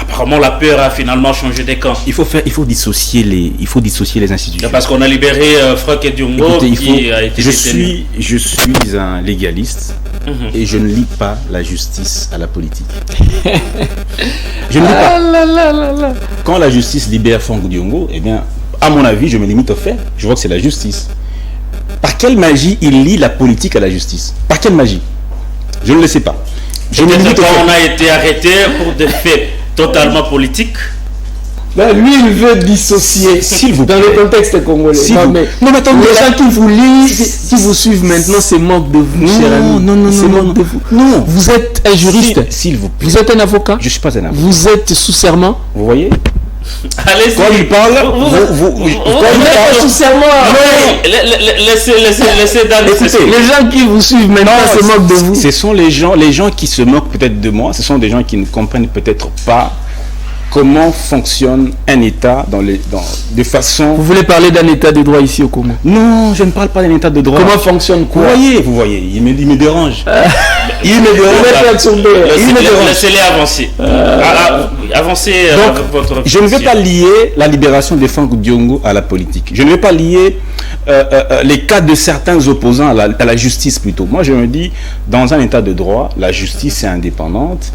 apparemment la peur a finalement changé des camps. Il faut dissocier les institutions. Parce qu'on a libéré Franck Diongo. Écoutez, a été détenu. Je suis un légaliste et je ne lis pas la justice à la politique. Je ne lis pas. Quand la justice libère Franck Diongo, eh bien, à mon avis, je me limite au fait. Je vois que c'est la justice. Par quelle magie il lie la politique à la justice? Par quelle magie? Je ne le sais pas. Je me limite au fait. On a été arrêté pour des faits totalement politiques. Ben, lui, il veut dissocier, s'il vous plaît, dans le contexte congolais. Non, mais attendez, les gens qui vous lisent, qui vous suivent maintenant, c'est manque de vous, cher ami. Non. Vous êtes un juriste. S'il vous plaît. Vous êtes un avocat. Je ne suis pas un avocat. Vous êtes sous serment. Vous voyez? Allez-y. Quand il parle, vous êtes sous serment. Laissez Dan. Les gens qui vous suivent maintenant se moquent de vous. Ce sont les gens qui se moquent peut-être de moi. Ce sont des gens qui ne comprennent peut-être pas comment fonctionne un État de façon... Vous voulez parler d'un État de droit ici au Congo? Non, je ne parle pas d'un État de droit. Comment fonctionne quoi? Vous voyez, il me dérange. Il me dérange. Laissez-les avancer. Avancez avec votre... Je ne vais pas lier la libération de Franck Diongo à la politique. Je ne vais pas lier les cas de certains opposants à la justice plutôt. Moi, je me dis, dans un État de droit, la justice est indépendante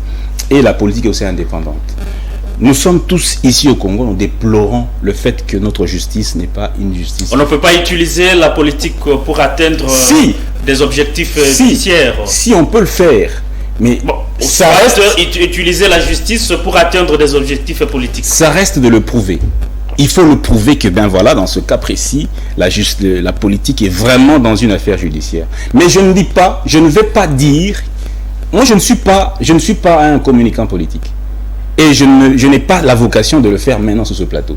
et la politique est aussi indépendante. Nous sommes tous ici au Congo, nous déplorons le fait que notre justice n'est pas une justice. On ne peut pas utiliser la politique pour atteindre des objectifs judiciaires. Si, on peut le faire. Mais bon, ça reste utiliser la justice pour atteindre des objectifs politiques. Ça reste de le prouver. Il faut le prouver que, ben voilà, dans ce cas précis, la politique est vraiment dans une affaire judiciaire. Mais je ne vais pas dire, moi je ne suis pas un communicant politique. Et je n'ai pas la vocation de le faire maintenant sur ce plateau.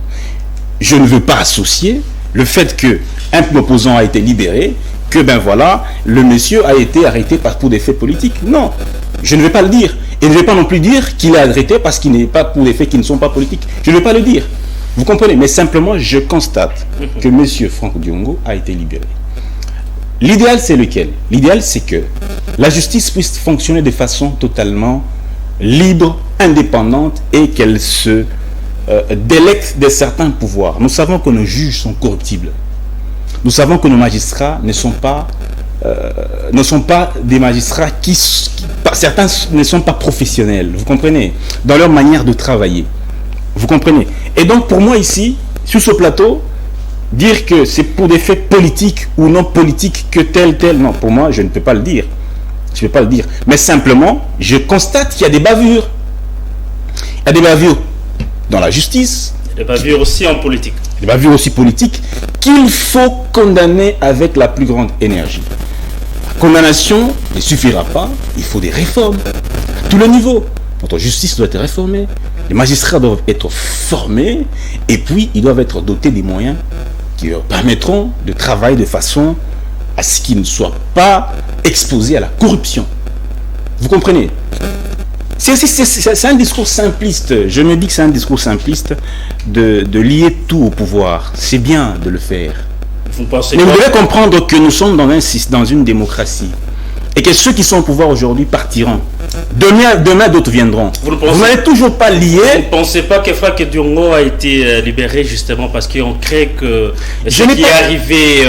Je ne veux pas associer le fait qu'un opposant a été libéré, que ben voilà, le monsieur a été arrêté pour des faits politiques. Non, je ne vais pas le dire. Et je ne vais pas non plus dire qu'il est arrêté parce qu'il n'est pas pour des faits qui ne sont pas politiques. Je ne vais pas le dire. Vous comprenez? Mais simplement, je constate que monsieur Franck Diongo a été libéré. L'idéal, c'est lequel? L'idéal, c'est que la justice puisse fonctionner de façon totalement libre, indépendante et qu'elle se délecte de certains pouvoirs. Nous savons que nos juges sont corruptibles. Nous savons que nos magistrats ne sont pas des magistrats certains ne sont pas professionnels, vous comprenez, dans leur manière de travailler. Vous comprenez? Et donc pour moi ici, sur ce plateau, dire que c'est pour des faits politiques ou non politiques que tel, non, pour moi, je ne peux pas le dire. Je ne peux pas le dire. Mais simplement, je constate qu'il y a des bavures. Il y a des bavures dans la justice. Des bavures aussi en politique. Des bavures aussi politiques qu'il faut condamner avec la plus grande énergie. La condamnation ne suffira pas. Il faut des réformes. À tous les niveaux. Notre justice doit être réformée. Les magistrats doivent être formés et puis ils doivent être dotés des moyens qui leur permettront de travailler de façon à ce qu'ils ne soient pas exposés à la corruption. Vous comprenez? C'est un discours simpliste. Je me dis que c'est un discours simpliste de lier tout au pouvoir. C'est bien de le faire. Mais vous devez comprendre que nous sommes dans une démocratie. Et que ceux qui sont au pouvoir aujourd'hui partiront. Demain d'autres viendront. Vous n'avez toujours pas lié. Vous ne pensez pas que Faki Diongo a été libéré justement parce qu'on crée que ce qui est arrivé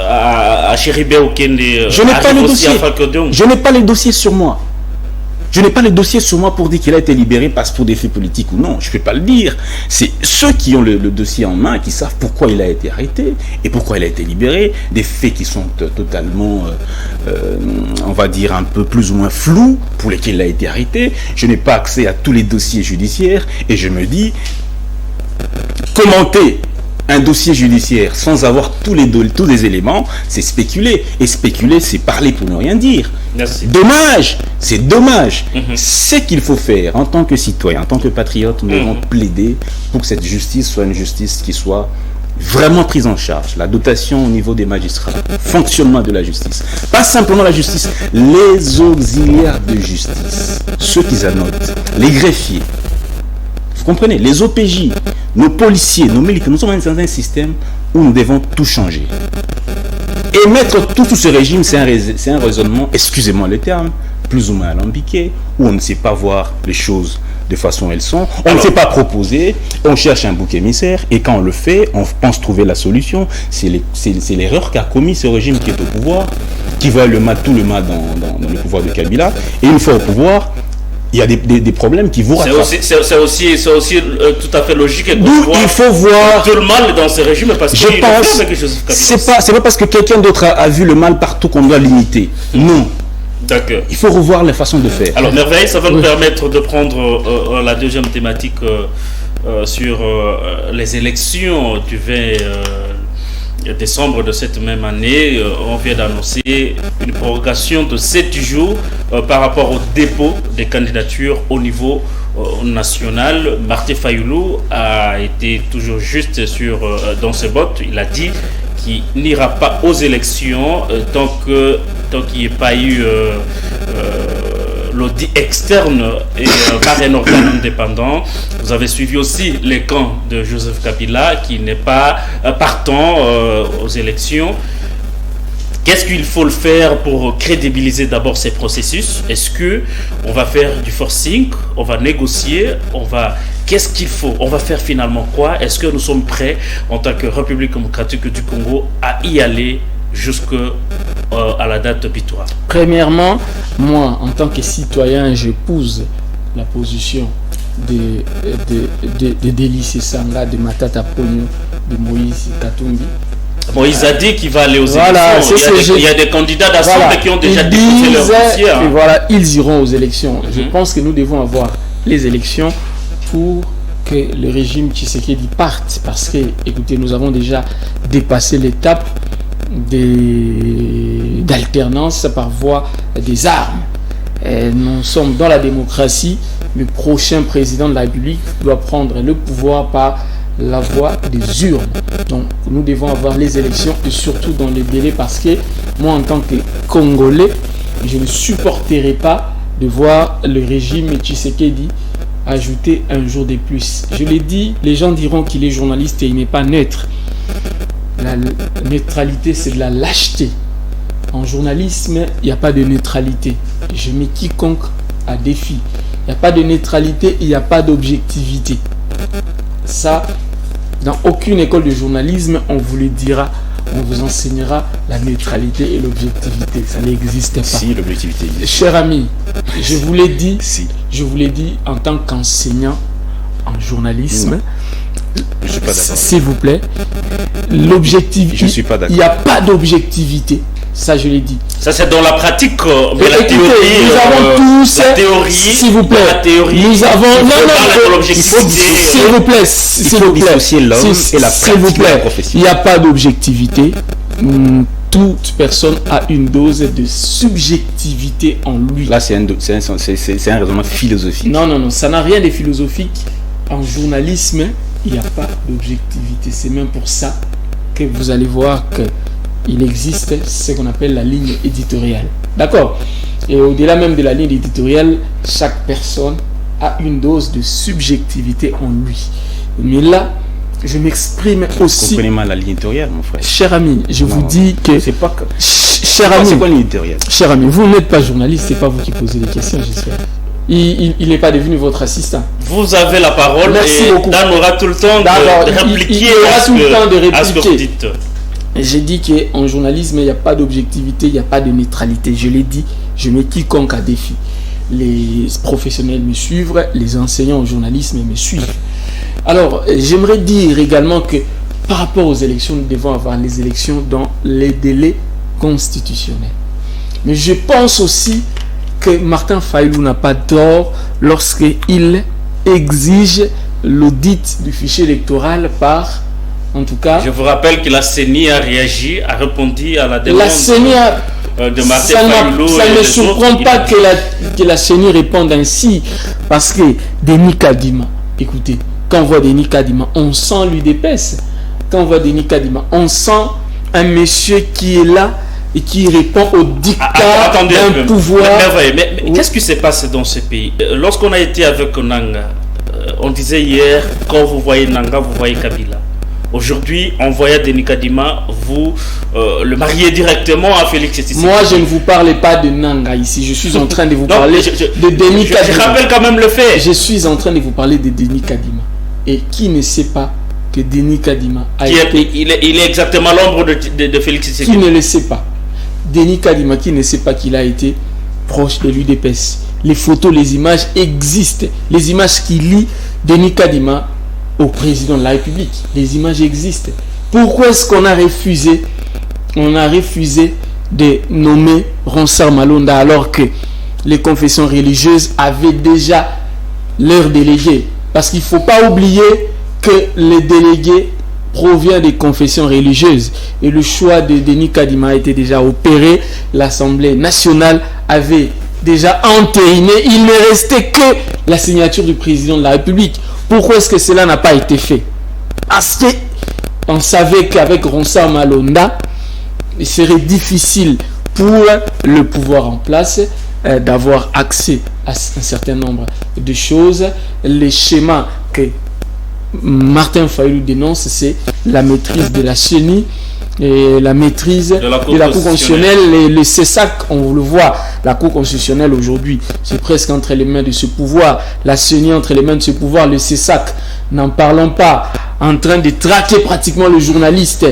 à Chéribé Okende. Je n'ai pas le dossier. Je n'ai pas les dossiers sur moi. Je n'ai pas le dossier sur moi pour dire qu'il a été libéré pour des faits politiques ou non. Je ne peux pas le dire. C'est ceux qui ont le dossier en main qui savent pourquoi il a été arrêté et pourquoi il a été libéré. Des faits qui sont totalement, on va dire, un peu plus ou moins flous pour lesquels il a été arrêté. Je n'ai pas accès à tous les dossiers judiciaires et je me dis, commenter un dossier judiciaire sans avoir tous les éléments, c'est spéculer. Et spéculer, c'est parler pour ne rien dire. Merci. Dommage, c'est dommage. Ce qu'il faut faire en tant que citoyen, en tant que patriote, nous devons plaider pour que cette justice soit une justice qui soit vraiment prise en charge. La dotation au niveau des magistrats, fonctionnement de la justice. Pas simplement la justice, les auxiliaires de justice, ceux qui annotent, les greffiers. Vous comprenez? Les OPJ, nos policiers, nos militaires, nous sommes dans un système où nous devons tout changer. Et mettre tout ce régime, c'est un raisonnement, excusez-moi le terme, plus ou moins alambiqué, où on ne sait pas voir les choses de façon elles sont, on ne sait pas proposer, on cherche un bouc émissaire, et quand on le fait, on pense trouver la solution. C'est l'erreur qu'a commis ce régime qui est au pouvoir, qui voit tout le mal dans le pouvoir de Kabila, et une fois au pouvoir, il y a des problèmes qui vous rattrapent. C'est aussi tout à fait logique. D'où il faut voir tout le mal dans ce régime parce que je pense c'est pas parce que quelqu'un d'autre a vu le mal partout qu'on doit limiter. Non. D'accord. Il faut revoir la façon de faire. Alors Merveille, ça va nous permettre de prendre la deuxième thématique sur les élections du 20 décembre de cette même année. On vient d'annoncer une prorogation de 7 jours par rapport au dépôt des candidatures au niveau national. Martin Fayoulou a été toujours juste dans ses bottes. Il a dit qu'il n'ira pas aux élections tant qu'il n'y ait pas eu l'audit externe et par un organe indépendant. Vous avez suivi aussi les camps de Joseph Kabila qui n'est pas partant aux élections. Qu'est-ce qu'il faut le faire pour crédibiliser d'abord ces processus? Est-ce qu'on va faire du forcing? On va négocier? Qu'est-ce qu'il faut? On va faire finalement quoi? Est-ce que nous sommes prêts en tant que République démocratique du Congo à y aller jusqu'à la date butoir? Premièrement, moi, en tant que citoyen, j'épouse la position de Délice Sanga, de Matata Pogno, de Moïse Katumbi. Moïse a dit qu'il va aller aux élections. Il y a des candidats d'assemblée qui ont déjà déposé leur dossier. Et voilà, ils iront aux élections. Je pense que nous devons avoir les élections pour que le régime Tshisekedi parte. Parce que, écoutez, nous avons déjà dépassé l'étape d'alternance par voie des armes. Et nous sommes dans la démocratie. Le prochain président de la République doit prendre le pouvoir par la voie des urnes. Donc nous devons avoir les élections et surtout dans les délais parce que moi en tant que Congolais, je ne supporterai pas de voir le régime Tshisekedi ajouter un jour de plus. Je l'ai dit, les gens diront qu'il est journaliste et il n'est pas neutre. La neutralité, c'est de la lâcheté. En journalisme, il n'y a pas de neutralité. Je mets quiconque à défi. Il n'y a pas de neutralité, il n'y a pas d'objectivité. Ça, dans aucune école de journalisme, on vous le dira, on vous enseignera la neutralité et l'objectivité. Ça n'existe pas. Si, l'objectivité existe. Cher ami, je vous l'ai dit, en tant qu'enseignant en journalisme, je suis pas d'accord. S'il vous plaît, l'objectivité. Je suis pas d'accord. Il n'y a pas d'objectivité. Ça, je l'ai dit. Ça, c'est dans la pratique. Mais la écoutez, nous avons tous la théorie. S'il vous plaît. La théorie. Nous avons. S'il vous plaît. S'il vous plaît. Dissocier l'homme et la pratique de la profession. Il n'y a pas d'objectivité. toute personne a une dose de subjectivité en lui. Là, c'est un raisonnement philosophique. Non, ça n'a rien de philosophique. En journalisme, il n'y a pas d'objectivité. C'est même pour ça que vous allez voir qu'il existe ce qu'on appelle la ligne éditoriale. D'accord? Et au-delà même de la ligne éditoriale, chaque personne a une dose de subjectivité en lui. Mais là, je m'exprime aussi. Vous comprenez mal la ligne éditoriale, mon frère. Cher ami, je vous dis que. C'est pas que. Cher ami, c'est quoi la ligne éditoriale? Cher ami, vous n'êtes pas journaliste, c'est pas vous qui posez les questions, j'espère. Il n'est pas devenu votre assistant. Vous avez la parole. Merci beaucoup. Dan aura tout le temps de répliquer. Il aura tout le temps de à ce que vous répliquer. dites. J'ai dit qu'en journalisme, il n'y a pas d'objectivité, il n'y a pas de neutralité. Je l'ai dit, je mets quiconque à défi. Les professionnels me suivent, les enseignants au journalisme me suivent. Alors, j'aimerais dire également que par rapport aux élections, nous devons avoir les élections dans les délais constitutionnels. Mais je pense aussi que Martin Fayulu n'a pas tort lorsqu'il exige l'audit du fichier électoral par, en tout cas... Je vous rappelle que la CENI a réagi, a répondu à la demande La CENI de Martin Fayulu. Ça ne me surprend pas que la CENI réponde ainsi, parce que Denis Kadima, écoutez, quand on voit Denis Kadima, on sent l'UDPS. Quand on voit Denis Kadima, on sent un monsieur qui est là et qui répond au dictat d'un pouvoir. Mais oui. Qu'est-ce qui se passe dans ce pays? Lorsqu'on a été avec Nanga, on disait hier, quand vous voyez Nanga, vous voyez Kabila. Aujourd'hui, on voyait Denis Kadima, vous le mariez directement à Félix Tshisekedi. Moi, je ne vous parle pas de Nanga ici. Je suis en train de vous parler de Denis Kadima. Je rappelle quand même le fait. Je suis en train de vous parler de Denis Kadima. Et qui ne sait pas que Denis Kadima a été... Il est exactement l'ombre de Félix Tshisekedi. Qui ne le sait pas? Denis Kadima, qui ne sait pas qu'il a été proche de l'UDPS. Les photos, les images existent. Les images qui lient Denis Kadima au président de la République. Les images existent. Pourquoi est-ce qu'on a refusé? On a refusé de nommer Ronsard Malonda alors que les confessions religieuses avaient déjà leurs délégués. Parce qu'il ne faut pas oublier que les délégués proviennent des confessions religieuses. Et le choix de Denis Kadima a été déjà opéré. L'Assemblée nationale avait déjà entériné. Il ne restait que la signature du président de la République. Pourquoi est-ce que cela n'a pas été fait? Parce qu'on savait qu'avec Ronsard Malonda, il serait difficile pour le pouvoir en place d'avoir accès à un certain nombre de choses. Les schémas que Martin Fayulu dénonce, c'est la maîtrise de la CENI et la maîtrise de la Cour constitutionnelle. Le CESAC, on le voit, la Cour constitutionnelle aujourd'hui, c'est presque entre les mains de ce pouvoir. La CENI entre les mains de ce pouvoir. Le CESAC, n'en parlons pas, en train de traquer pratiquement le journaliste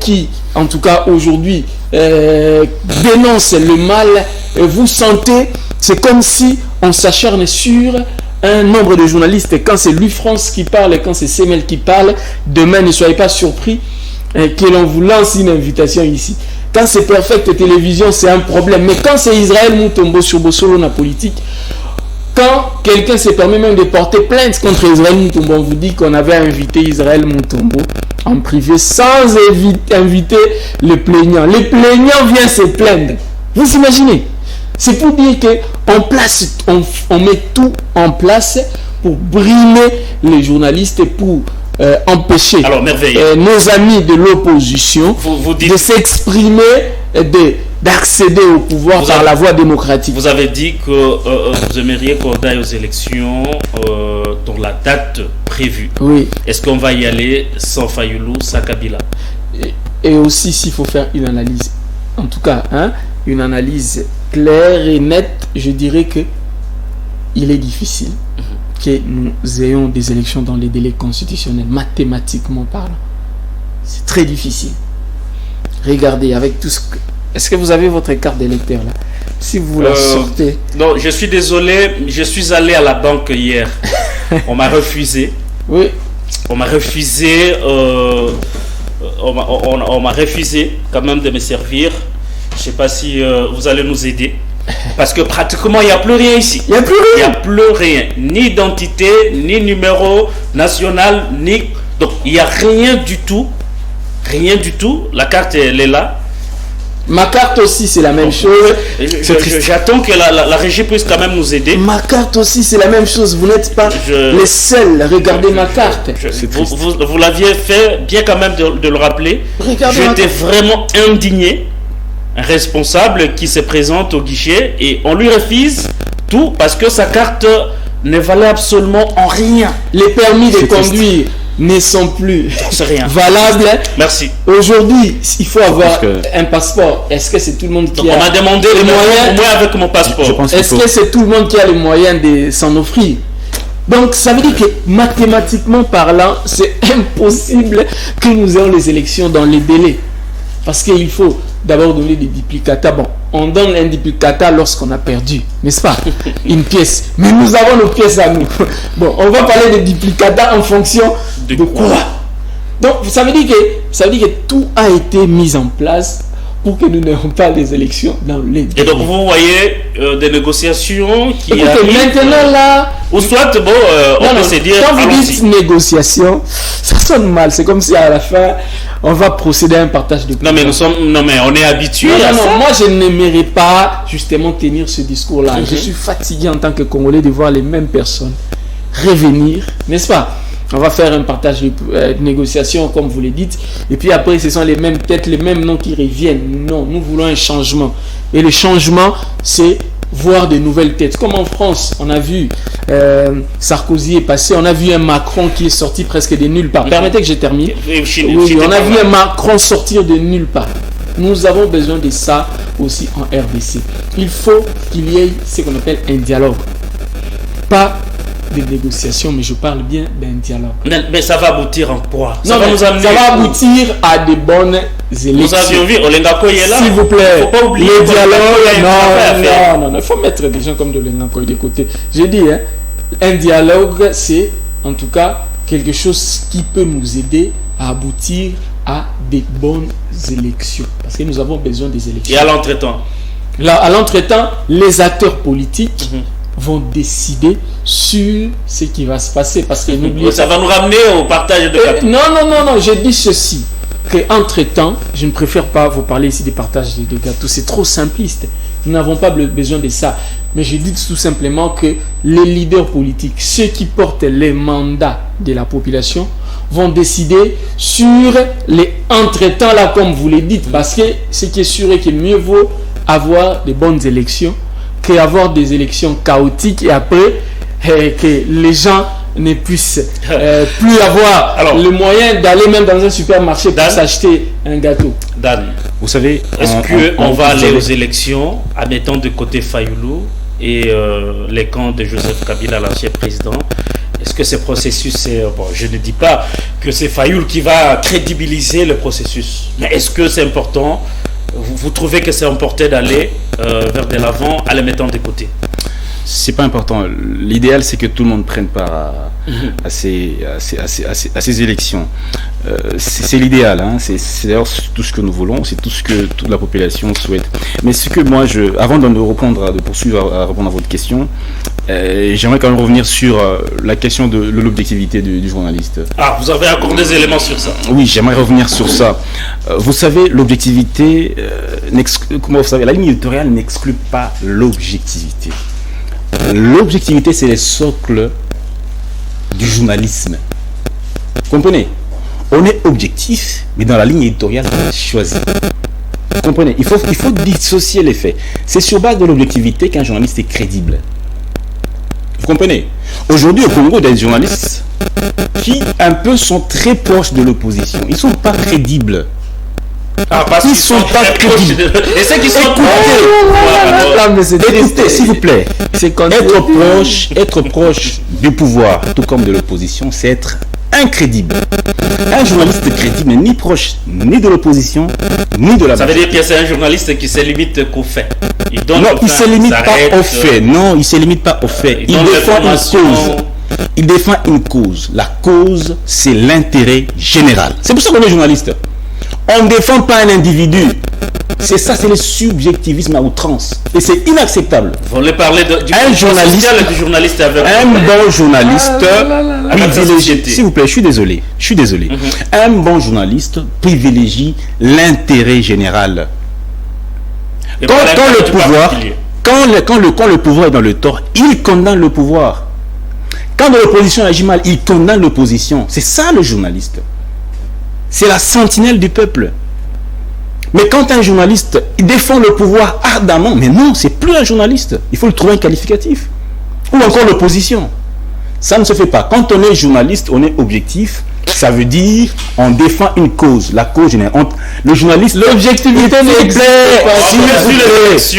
qui, en tout cas aujourd'hui, dénonce le mal. Vous sentez, c'est comme si on s'acharne sur un nombre de journalistes. Quand c'est Louis France qui parle, quand c'est Semel qui parle, demain ne soyez pas surpris que l'on vous lance une invitation ici. Quand c'est Perfect Télévision, c'est un problème. Mais quand c'est Israël Moutombo sur Bossolo na politique, quand quelqu'un se permet même de porter plainte contre Israël Moutombo, on vous dit qu'on avait invité Israël Moutombo en privé sans inviter le plaignant. Le plaignant vient se plaindre. Vous imaginez? C'est pour dire qu'on met tout en place pour brimer les journalistes et pour empêcher nos amis de l'opposition de s'exprimer, d'accéder au pouvoir par la voie démocratique. Vous avez dit que vous aimeriez qu'on aille aux élections dans la date prévue. Oui. Est-ce qu'on va y aller sans Fayulu, sans Kabila? Et aussi, s'il faut faire une analyse, en tout cas, une analyse claire et nette, je dirais que il est difficile que nous ayons des élections dans les délais constitutionnels, mathématiquement parlant. C'est très difficile. Regardez, avec tout ce que... Est-ce que vous avez votre carte d'électeur là? Si vous la sortez... Non, je suis désolé, je suis allé à la banque hier. On m'a refusé. Oui. On m'a refusé... on m'a refusé quand même de me servir. Je ne sais pas si vous allez nous aider. Parce que pratiquement, il n'y a plus rien ici. Il n'y a plus rien. Il n'y a plus rien. Ni identité, ni numéro national, ni... Donc, il n'y a rien du tout. Rien du tout. La carte, elle est là. Ma carte aussi, c'est la même chose. J'attends que la régie puisse quand même nous aider. Ma carte aussi, c'est la même chose. Vous n'êtes pas les seuls. Regardez ma carte. Vous l'aviez fait, bien quand même de le rappeler. J'étais vraiment indigné. Un responsable qui se présente au guichet et on lui refuse tout parce que sa carte ne valait absolument en rien. Les permis de conduire ne sont plus valables. Merci. Aujourd'hui, il faut avoir un passeport. Est-ce que c'est tout le monde qui a on m'a demandé les moyens moi avec mon passeport. Est-ce que c'est tout le monde qui a les moyens de s'en offrir? Donc ça veut dire que mathématiquement parlant, c'est impossible que nous ayons les élections dans les délais. Parce qu'il faut d'abord donner des duplicata. Bon, on donne un duplicata lorsqu'on a perdu, n'est-ce pas? Une pièce. Mais nous avons nos pièces à nous. Bon, on va parler de duplicata en fonction de quoi? Donc, ça veut dire que tout a été mis en place pour que nous n'ayons pas les élections dans les délais. Et donc, vous voyez des négociations qui arrivent. Maintenant, là... Ou soit, bon, on peut se dire... Quand vous dites négociation, ça sonne mal. C'est comme si à la fin, on va procéder à un partage de pouvoir. Non, mais on est habitué à ça. Moi, je n'aimerais pas justement tenir ce discours-là. Je suis fatigué en tant que Congolais de voir les mêmes personnes revenir, n'est-ce pas? On va faire un partage de négociation, comme vous le dites. Et puis après, ce sont les mêmes têtes, les mêmes noms qui reviennent. Non, nous voulons un changement. Et le changement, c'est voir de nouvelles têtes. Comme en France, on a vu Sarkozy est passé, on a vu un Macron qui est sorti presque de nulle part. Permettez que je termine. Oui, on a vu un Macron sortir de nulle part. Nous avons besoin de ça aussi en RDC. Il faut qu'il y ait ce qu'on appelle un dialogue. Pas des négociations, mais je parle bien d'un dialogue. Mais ça va aboutir en quoi? Ça va aboutir à des bonnes élections. Nous avions vu, Olengakoy est là. S'il vous plaît, faut pas oublier le dialogue. Non, il faut mettre des gens comme de Olengakoy de côté. J'ai dit, un dialogue, c'est en tout cas quelque chose qui peut nous aider à aboutir à des bonnes élections. Parce que nous avons besoin des élections. Et à l'entretemps? À l'entretemps, les acteurs politiques vont décider sur ce qui va se passer. Parce que ça va nous ramener au partage de gâteaux. Non, je dis ceci. Qu'entre-temps, je ne préfère pas vous parler ici des partages de gâteaux. C'est trop simpliste. Nous n'avons pas besoin de ça. Mais je dis tout simplement que les leaders politiques, ceux qui portent les mandats de la population, vont décider sur les entre-temps là, comme vous le dites. Parce que ce qui est sûr est qu'il mieux vaut avoir de bonnes élections qu'avoir des élections chaotiques et après que les gens ne puissent plus avoir le moyen d'aller même dans un supermarché pour s'acheter un gâteau. Dan, vous savez, est-ce qu'on va aller aux élections en mettant de côté Fayoulou et les camps de Joseph Kabila, l'ancien président? Est-ce que ce processus, je ne dis pas que c'est Fayoulou qui va crédibiliser le processus, mais est-ce que c'est important? Vous trouvez que c'est important d'aller vers de l'avant en les mettant de côté? C'est pas important. L'idéal, c'est que tout le monde prenne part à ces élections. C'est l'idéal. Hein. C'est d'ailleurs tout ce que nous voulons. C'est tout ce que toute la population souhaite. Mais ce que moi, avant de poursuivre à répondre à votre question, j'aimerais quand même revenir sur la question de l'objectivité du journaliste. Ah, vous avez encore des éléments sur ça? Oui, j'aimerais revenir sur ça. Vous savez, l'objectivité, la ligne éditoriale n'exclut pas l'objectivité. L'objectivité, c'est le socle du journalisme. Vous comprenez? On est objectif, mais dans la ligne éditoriale choisie. Vous comprenez? Il faut dissocier les faits. C'est sur base de l'objectivité qu'un journaliste est crédible. Vous comprenez? Aujourd'hui, au Congo, il y a des journalistes qui, un peu, sont très proches de l'opposition. Ils ne sont pas crédibles. Parce qu'ils sont pas crédibles. Et ceux qui sont écoutez, s'il vous plaît. Être proche du pouvoir, tout comme de l'opposition, c'est être incrédible. Un journaliste crédible n'est ni proche ni de l'opposition, ni de la... Ça veut dire que c'est un journaliste qui se limite qu'aux faits. Il ne se limite pas aux faits. Non, il ne se limite pas aux faits. Il défend une cause. Il défend une cause. La cause, c'est l'intérêt général. C'est pour ça qu'on est journaliste. On ne défend pas un individu. C'est ça, c'est le subjectivisme à outrance. Et c'est inacceptable. Vous voulez parler du journaliste avec un bon journaliste privilégie. S'il vous plaît, je suis désolé. Un bon journaliste privilégie l'intérêt général. Quand le pouvoir est dans le tort, il condamne le pouvoir. Quand l'opposition agit mal, il condamne l'opposition. C'est ça le journaliste. C'est la sentinelle du peuple. Mais quand un journaliste défend le pouvoir ardemment, mais non, c'est plus un journaliste. Il faut le trouver un qualificatif. Ou encore l'opposition. Ça ne se fait pas. Quand on est journaliste, on est objectif. Ça veut dire on défend une cause, la cause générale. Le journaliste, l'objectivité n'existe pas. Tu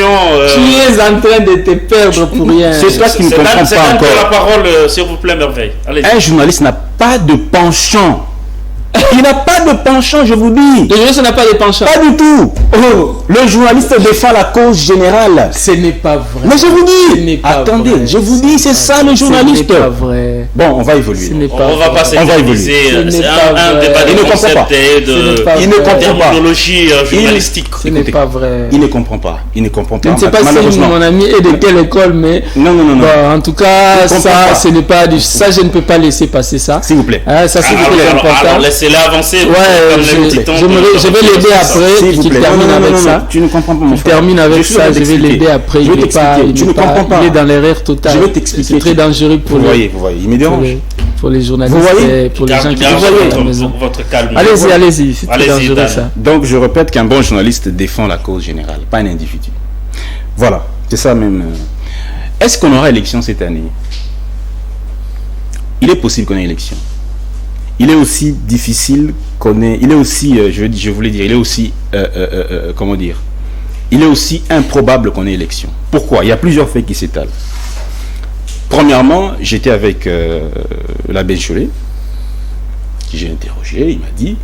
es en train de te perdre pour rien. C'est ça qui ne comprend pas encore. La parole, s'il vous plaît, Merveille. Un journaliste n'a pas de penchant. Il n'a pas de penchant, je vous dis. Le journaliste n'a pas de penchant. Pas du tout. Le journaliste défend la cause générale. Ce n'est pas vrai. Mais je vous dis. Attendez, vrai. Je vous dis, c'est ça le journaliste. Ce n'est pas vrai. Bon, on va évoluer. On va pas s'éterniser. C'est un débat de concept et de terminologie journalistique. Ce n'est pas vrai. Il ne comprend pas. Il ne comprend pas. Je ne sais pas si mon ami est de quelle école, mais non. En tout cas, ça, ce n'est pas ça. Je ne peux pas laisser passer ça. S'il vous plaît. Ça, c'est important. Laissez-la avancer. Je vais l'aider après. Qu'il termine avec ça. Tu ne comprends pas. Il termine avec ça. Je vais l'aider après. Tu ne comprends pas. Il est dans l'erreur totale. Je vais t'expliquer. C'est très dangereux pour vous voyez, il me dérange. Pour les journalistes et pour les gens qui voient la maison. Votre calme. Allez-y. C'est très dangereux ça. Donc je répète qu'un bon journaliste défend la cause générale, pas un individu. Voilà, c'est ça même. Est-ce qu'on aura élection cette année? Il est possible qu'on ait élection. Il est aussi difficile qu'on ait. Il est aussi, je voulais dire, il est aussi, comment dire, il est aussi improbable qu'on ait élection. Pourquoi? Il y a plusieurs faits qui s'étalent. Premièrement, j'étais avec l'abbé Cholet, qui j'ai interrogé, il m'a dit,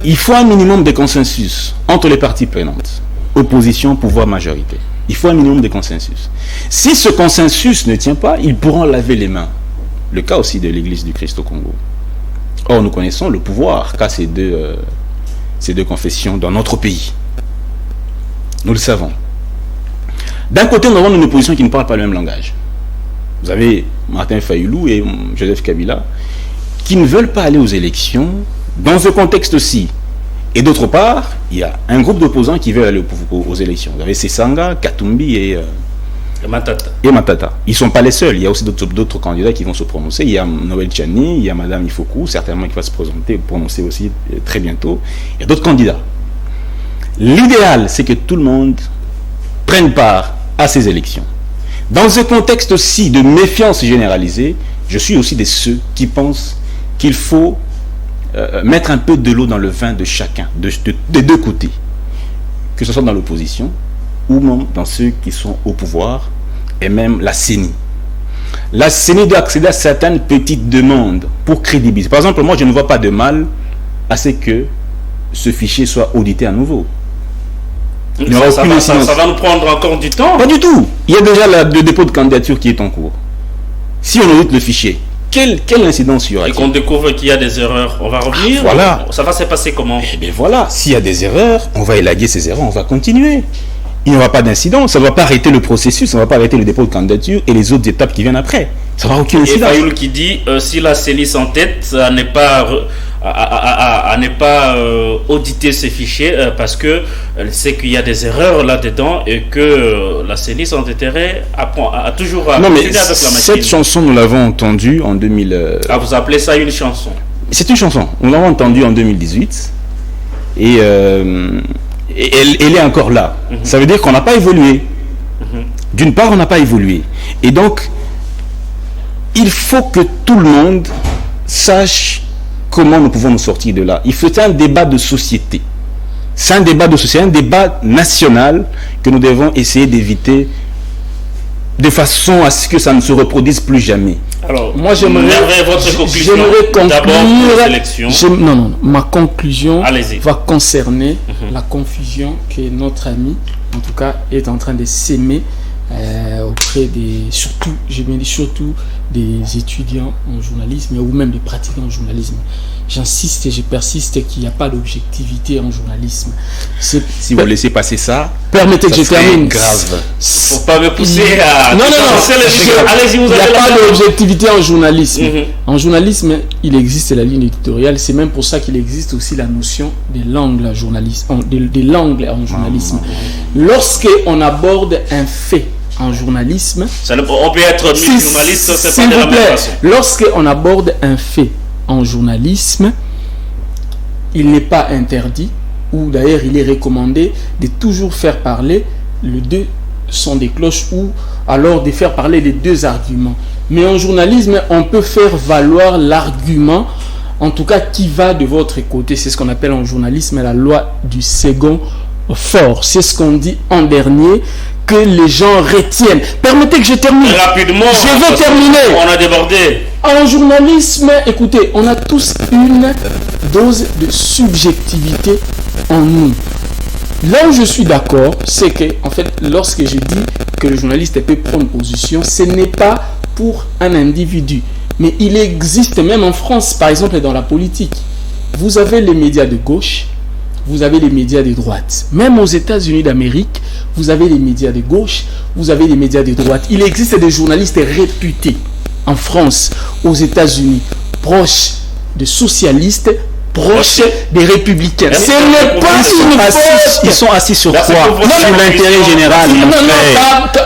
il faut un minimum de consensus entre les parties prenantes, opposition, pouvoir, majorité. Il faut un minimum de consensus. Si ce consensus ne tient pas, ils pourront laver les mains. Le cas aussi de l'Église du Christ au Congo. Or, nous connaissons le pouvoir qu'a ces deux confessions dans notre pays. Nous le savons. D'un côté, nous avons une opposition qui ne parle pas le même langage. Vous avez Martin Fayoulou et Joseph Kabila qui ne veulent pas aller aux élections dans ce contexte-ci. Et d'autre part, il y a un groupe d'opposants qui veulent aller aux élections. Vous avez Sessanga, Katumbi et Matata. Ils ne sont pas les seuls. Il y a aussi d'autres candidats qui vont se prononcer. Il y a Noël Tchani, il y a Madame Ifoku, certainement qui va se prononcer aussi très bientôt. Il y a d'autres candidats. L'idéal, c'est que tout le monde prenne part à ces élections. Dans ce contexte-ci de méfiance généralisée, je suis aussi de ceux qui pensent qu'il faut mettre un peu de l'eau dans le vin de chacun, des deux côtés, que ce soit dans l'opposition ou même dans ceux qui sont au pouvoir, et même la CENI. La CENI doit accéder à certaines petites demandes pour crédibiliser. Par exemple, moi je ne vois pas de mal à ce que ce fichier soit audité à nouveau. Ça va nous prendre encore du temps. Pas du tout. Il y a déjà le dépôt de candidature qui est en cours. Si on audite le fichier, quelle incidence il y aura? Et qu'on découvre qu'il y a des erreurs, on va revenir. Voilà. Ça va se passer comment? Eh bien voilà, s'il y a des erreurs, on va élaguer ces erreurs, on va continuer. Il n'y aura pas d'incident, ça ne va pas arrêter le processus, ça ne va pas arrêter le dépôt de candidature et les autres étapes qui viennent après. Ça va aucune incidence. Et Fayoul qui dit si la CENI s'entête à ne pas auditer ces fichiers parce que elle sait qu'il y a des erreurs là-dedans et que la CENI s'entêterait à toujours non, mais avec la machine. Cette chanson, nous l'avons entendue en 2000. Vous appelez ça une chanson? C'est une chanson. Nous l'avons entendue en 2018 et elle est encore là. Ça veut dire qu'on n'a pas évolué. D'une part, on n'a pas évolué. Et donc, il faut que tout le monde sache comment nous pouvons nous sortir de là. Il faut un débat de société. C'est un débat de société, un débat national que nous devons essayer d'éviter de façon à ce que ça ne se reproduise plus jamais. Alors, moi j'aimerais votre conclusion. Non, ma conclusion va concerner la confusion que notre ami, en tout cas, est en train de s'aimer auprès surtout des étudiants en journalisme ou même des pratiquants en journalisme. J'insiste et je persiste qu'il n'y a pas d'objectivité en journalisme. Si vous laissez passer ça, permettez que je termine. Grave. Faut pas me pousser à... Non. Allez-y, vous il n'y a avez pas d'objectivité en journalisme. Mhm. En journalisme, il existe la ligne éditoriale. C'est même pour ça qu'il existe aussi la notion des langues en journalisme. Lorsqu'on aborde un fait en journalisme, on peut être journaliste, c'est pas de la même façon. Lorsqu'on aborde un fait en journalisme, il n'est pas interdit, ou d'ailleurs il est recommandé de toujours faire parler les deux sons des cloches, ou alors de faire parler les deux arguments. Mais en journalisme, on peut faire valoir l'argument, en tout cas qui va de votre côté. C'est ce qu'on appelle en journalisme la loi du second fort. C'est ce qu'on dit en dernier, que les gens retiennent. Permettez que je termine. Rapidement. Je vais terminer. On a débordé. En journalisme, écoutez, on a tous une dose de subjectivité en nous. Là où je suis d'accord, c'est que, en fait, lorsque je dis que le journaliste peut prendre position, ce n'est pas pour un individu. Mais il existe, même en France, par exemple, dans la politique, vous avez les médias de gauche, vous avez les médias de droite. Même aux États-Unis d'Amérique, vous avez les médias de gauche, vous avez les médias de droite. Il existe des journalistes réputés en France, aux États-Unis, proches de socialistes, proches des républicains. Ce n'est pas ils sont assis sur quoi? Sur l'intérêt général.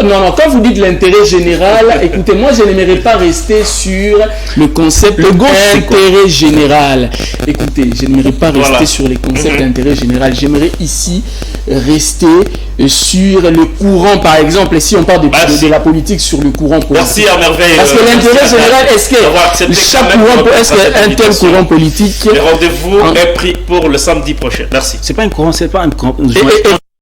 Non, quand vous dites l'intérêt général, écoutez, moi je n'aimerais pas rester sur le concept d'intérêt général. Écoutez, je n'aimerais pas rester sur les concepts d'intérêt général. J'aimerais ici rester sur le courant, par exemple, si on parle de la politique, sur le courant politique. Merci à merveille. Parce que l'intérêt général, est-ce qu'un tel courant politique... Le rendez-vous est pris pour le samedi prochain. Merci. C'est pas un courant, c'est pas un courant.